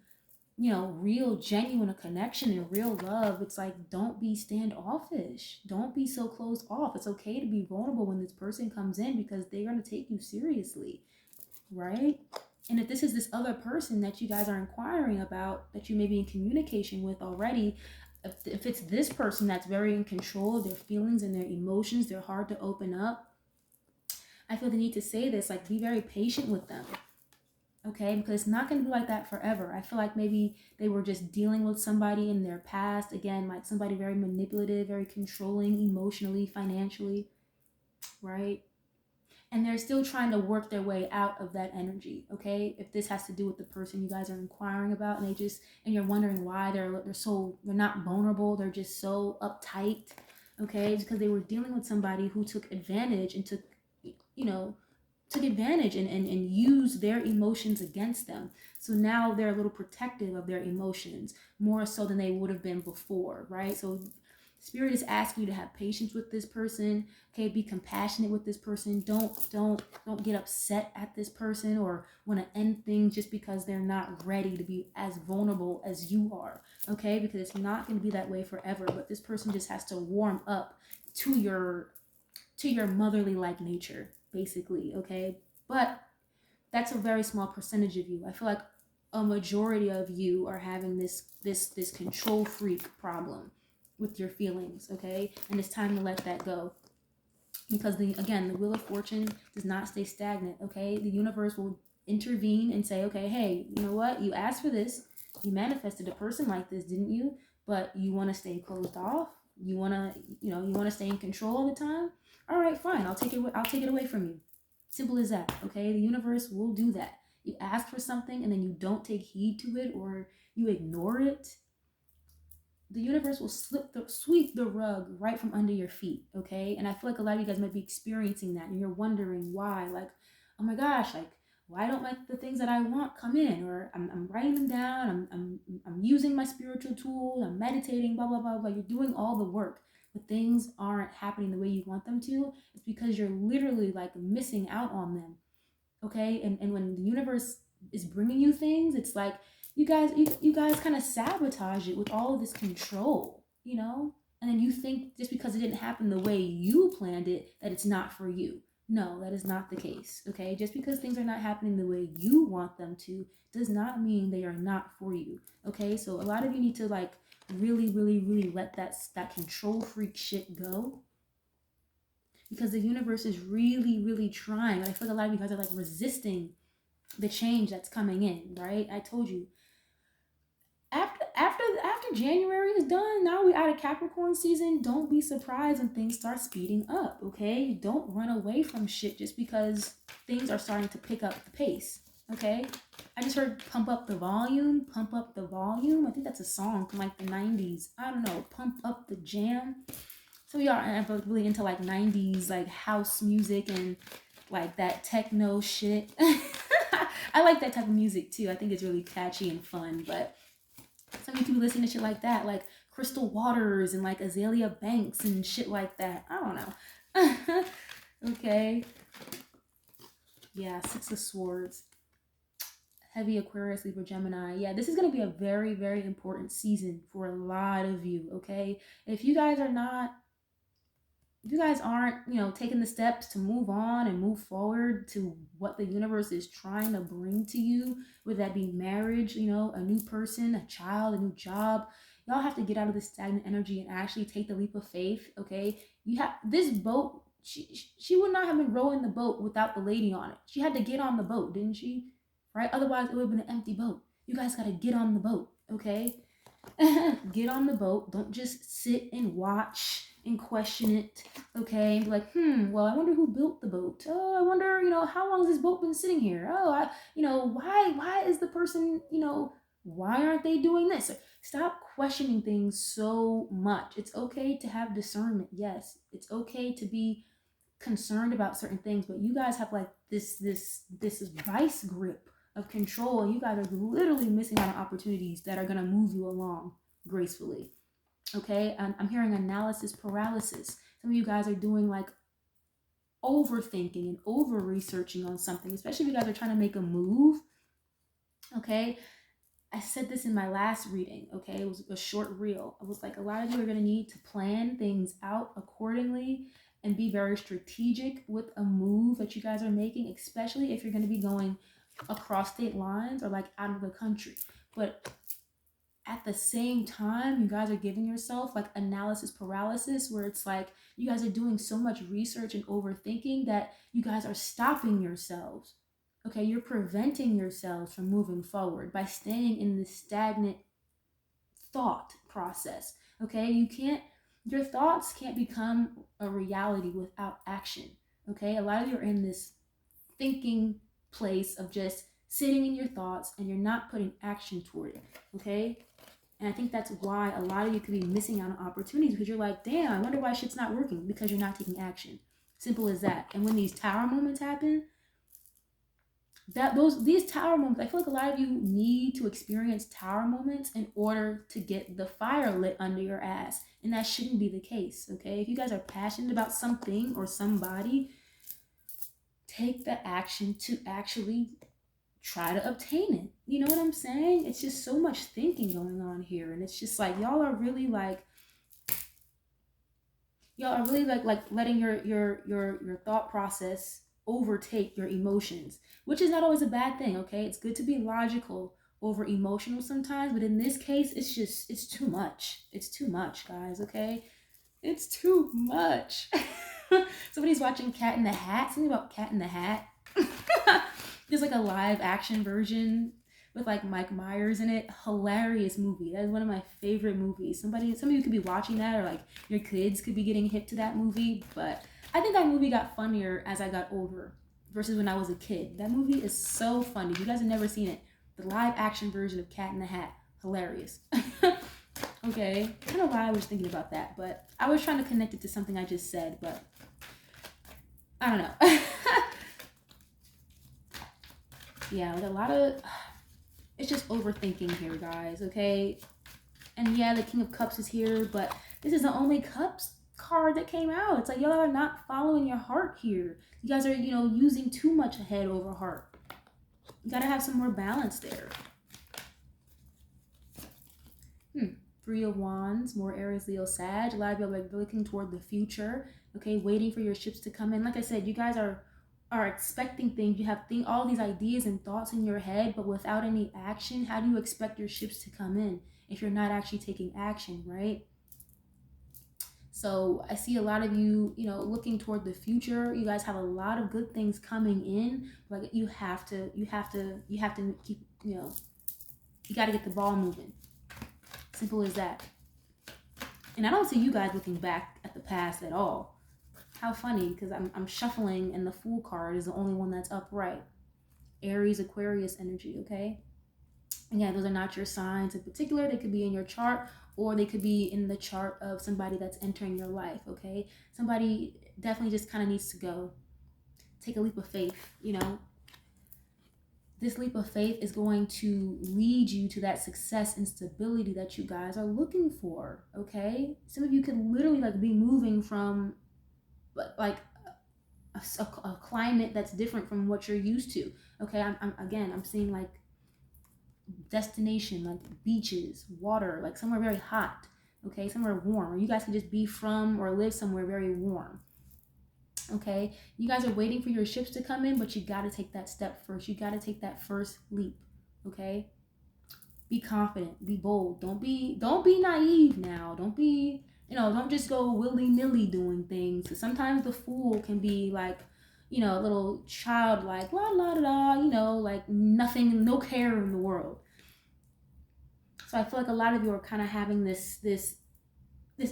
real genuine connection and real love, it's like, don't be standoffish. Don't be so closed off. It's okay to be vulnerable when this person comes in because they're going to take you seriously, right? And if this is this other person that you guys are inquiring about, that you may be in communication with already, if it's this person that's very in control of their feelings and their emotions, they're hard to open up, I feel the need to say this, like be very patient with them, okay? Because it's not going to be like that forever. I feel like maybe they were just dealing with somebody in their past, again, like somebody very manipulative, very controlling emotionally, financially, right? And they're still trying to work their way out of that energy, okay? If this has to do with the person you guys are inquiring about and you're wondering why they're not vulnerable, they're just so uptight, okay? It's because they were dealing with somebody who took advantage and took advantage and used their emotions against them. So now they're a little protective of their emotions, more so than they would have been before, right? So Spirit is asking you to have patience with this person, okay? Be compassionate with this person. Don't get upset at this person or want to end things just because they're not ready to be as vulnerable as you are, okay? Because it's not going to be that way forever, but this person just has to warm up to your motherly like nature, basically, okay? But that's a very small percentage of you. I feel like a majority of you are having this control freak problem with your feelings, okay? And it's time to let that go. Because the Wheel of Fortune does not stay stagnant, okay? The universe will intervene and say, okay, hey, you know what? You asked for this. You manifested a person like this, didn't you? But you want to stay closed off. You want to stay in control all the time. All right, fine. I'll take it away from you. Simple as that, okay? The universe will do that. You ask for something and then you don't take heed to it or you ignore it. the universe will sweep the rug right from under your feet, okay? And I feel like a lot of you guys might be experiencing that, and you're wondering why. Like, oh my gosh, like, why don't like the things that I want come in? Or I'm writing them down, I'm using my spiritual tools, I'm meditating, blah, blah, blah, blah. You're doing all the work, but things aren't happening the way you want them to. It's because you're literally like missing out on them, okay? And when the universe is bringing you things, it's like you guys kind of sabotage it with all of this control, you know? And then you think just because it didn't happen the way you planned it, that it's not for you. No, that is not the case, okay? Just because things are not happening the way you want them to does not mean they are not for you, okay? So a lot of you need to like really, really, really let that control freak shit go, because the universe is really, really trying. And I feel like a lot of you guys are like resisting the change that's coming in, right? I told you, after January is done, now we're out of Capricorn season. Don't be surprised when things start speeding up, okay? Don't run away from shit just because things are starting to pick up the pace, okay? I just heard pump up the volume, pump up the volume. I think that's a song from like the 90s. I don't know, pump up the jam. So we are really into like 90s like house music and like that techno shit. I like that type of music too. I think it's really catchy and fun, but some of you could be listening to shit like that, like Crystal Waters and like Azalea Banks and shit like that. I don't know. Okay. Yeah, Six of Swords. Heavy Aquarius, Libra, Gemini. Yeah, this is going to be a very, very important season for a lot of you, okay? If you guys aren't, you know, taking the steps to move on and move forward to what the universe is trying to bring to you, whether that be marriage, you know, a new person, a child, a new job, y'all have to get out of this stagnant energy and actually take the leap of faith, okay? You have this boat, she would not have been rowing the boat without the lady on it. She had to get on the boat, didn't she? Right? Otherwise, it would have been an empty boat. You guys got to get on the boat, okay? Get on the boat. Don't just sit and watch and question it, okay? And be like, well, I wonder who built the boat. Oh, I wonder, you know, how long has this boat been sitting here? Oh, why is the person, you know, why aren't they doing this? Stop questioning things so much. It's okay to have discernment. Yes, it's okay to be concerned about certain things, but you guys have like this vice grip of control, and you guys are literally missing out on opportunities that are going to move you along gracefully, okay? I'm hearing analysis paralysis. Some of you guys are doing like overthinking and over researching on something, especially if you guys are trying to make a move, okay? I said this in my last reading, okay? It was a short reel. I was like, a lot of you are going to need to plan things out accordingly and be very strategic with a move that you guys are making, especially if you're going to be going across state lines or like out of the country. But at the same time, you guys are giving yourself like analysis paralysis, where it's like you guys are doing so much research and overthinking that you guys are stopping yourselves. Okay, you're preventing yourselves from moving forward by staying in this stagnant thought process. Okay, your thoughts can't become a reality without action. Okay, a lot of you are in this thinking place of just sitting in your thoughts and you're not putting action toward it, okay? And I think that's why a lot of you could be missing out on opportunities, because you're like, damn, I wonder why shit's not working, because you're not taking action. Simple as that. And when these tower moments happen, these tower moments, I feel like a lot of you need to experience tower moments in order to get the fire lit under your ass, and that shouldn't be the case, okay? If you guys are passionate about something or somebody, take the action to actually try to obtain it. You know what I'm saying? It's just so much thinking going on here, and it's just like y'all are really like letting your thought process overtake your emotions, which is not always a bad thing, okay? It's good to be logical over emotional sometimes, but in this case, it's too much. It's too much, guys, okay? It's too much. Somebody's watching Cat in the Hat. Something about Cat in the Hat. There's like a live action version with like Mike Myers in it. Hilarious movie. That is one of my favorite movies. Some of you could be watching that, or like your kids could be getting hip to that movie. But I think that movie got funnier as I got older versus when I was a kid. That movie is so funny. If you guys have never seen it, the live action version of Cat in the Hat. Hilarious. Okay, I don't know why I was thinking about that, but I was trying to connect it to something I just said, but I don't know. Yeah, with a lot of, it's just overthinking here, guys, okay? And yeah, the King of Cups is here, but this is the only Cups card that came out. It's like y'all are not following your heart here. You guys are, using too much head over heart. You gotta have some more balance there. Three of Wands, more Aries, Leo, Sag. A lot of you are like looking toward the future, okay? Waiting for your ships to come in. Like I said, you guys are expecting things. You have all these ideas and thoughts in your head, but without any action, how do you expect your ships to come in if you're not actually taking action, right? So I see a lot of you, looking toward the future. You guys have a lot of good things coming in. Like you have to keep, you got to get the ball moving. Simple as that. And I don't see you guys looking back at the past at all. How funny, because I'm shuffling and the Fool card is the only one that's upright. Aries, Aquarius energy, okay? And yeah, those are not your signs in particular. They could be in your chart, or they could be in the chart of somebody that's entering your life, okay? Somebody definitely just kind of needs to go. Take a leap of faith, This leap of faith is going to lead you to that success and stability that you guys are looking for, okay? Some of you could literally be moving from like a climate that's different from what you're used to, okay? I'm seeing destination, like beaches, water, like somewhere very hot, okay? Somewhere warm, or you guys can just be from or live somewhere very warm. Okay, you guys are waiting for your ships to come in, but you got to take that step first. You got to take that first leap. Okay, be confident, be bold. Don't be naive now. Don't be, don't just go willy-nilly doing things. Because sometimes the Fool can be like, a little childlike, la la la, like nothing, no care in the world. So I feel like a lot of you are kind of having this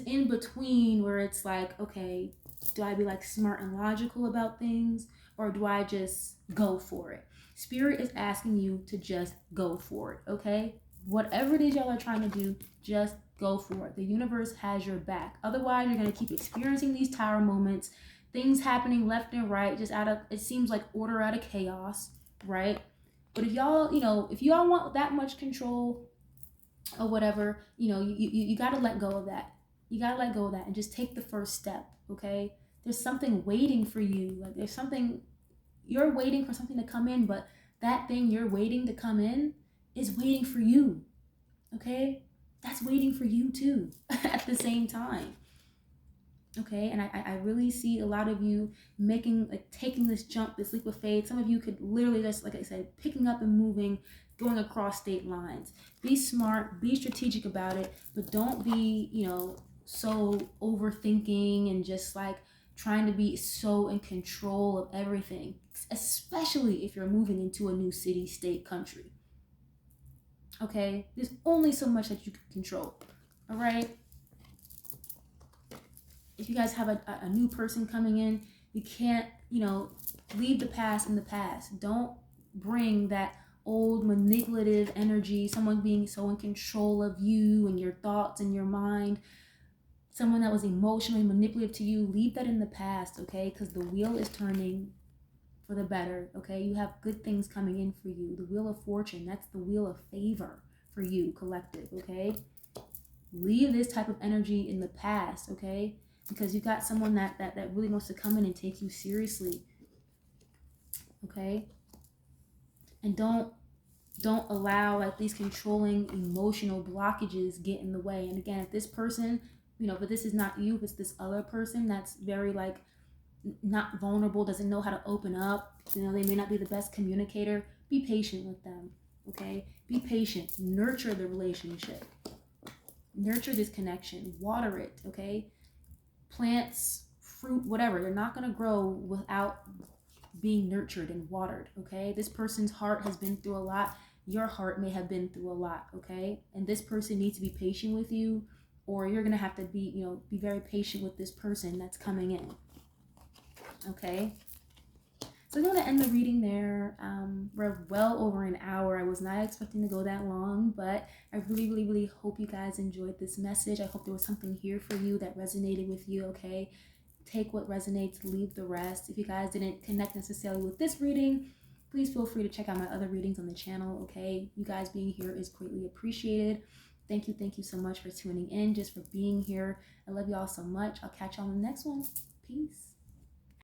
in between where it's like, okay, do I be smart and logical about things, or do I just go for it? Spirit is asking you to just go for it, okay? Whatever it is y'all are trying to do, just go for it. The universe has your back. Otherwise, you're going to keep experiencing these tower moments, things happening left and right, just out of, it seems like order out of chaos, right? But if y'all, if y'all want that much control or whatever, you got to let go of that. You got to let go of that and just take the first step, okay? There's something waiting for you. There's something, you're waiting for something to come in, but that thing you're waiting to come in is waiting for you, okay? That's waiting for you too at the same time, okay? And I really see a lot of you taking this jump, this leap of faith. Some of you could literally just, like I said, picking up and moving, going across state lines. Be smart, be strategic about it, but don't be, so overthinking and just trying to be so in control of everything, especially if you're moving into a new city, state, country. Okay, there's only so much that you can control. All right, if you guys have a new person coming in, you can't, leave the past in the past. Don't bring that old manipulative energy, someone being so in control of you and your thoughts and your mind, someone that was emotionally manipulative to you. Leave that in the past, okay? Because the wheel is turning for the better, okay? You have good things coming in for you. The Wheel of Fortune, that's the wheel of favor for you, collective, okay? Leave this type of energy in the past, okay? Because you got someone that really wants to come in and take you seriously, okay? And don't allow these controlling emotional blockages get in the way. And again, if this person, but this is not you, if it's this other person that's very not vulnerable, doesn't know how to open up, they may not be the best communicator, be patient with them, okay? Be patient, nurture the relationship, nurture this connection, water it, okay? Plants, fruit, whatever, they're not going to grow without being nurtured and watered, okay? This person's heart has been through a lot. Your heart may have been through a lot, okay? And this person needs to be patient with you, or you're going to have to be, be very patient with this person that's coming in, okay? So I'm going to end the reading there. We're well over an hour. I was not expecting to go that long, but I really hope you guys enjoyed this message. I hope there was something here for you that resonated with you, okay? Take what resonates, leave the rest. If you guys didn't connect necessarily with this reading, please feel free to check out my other readings on the channel, okay? You guys being here is greatly appreciated. Thank you so much for tuning in, just for being here. I love y'all so much. I'll catch y'all in the next one. Peace.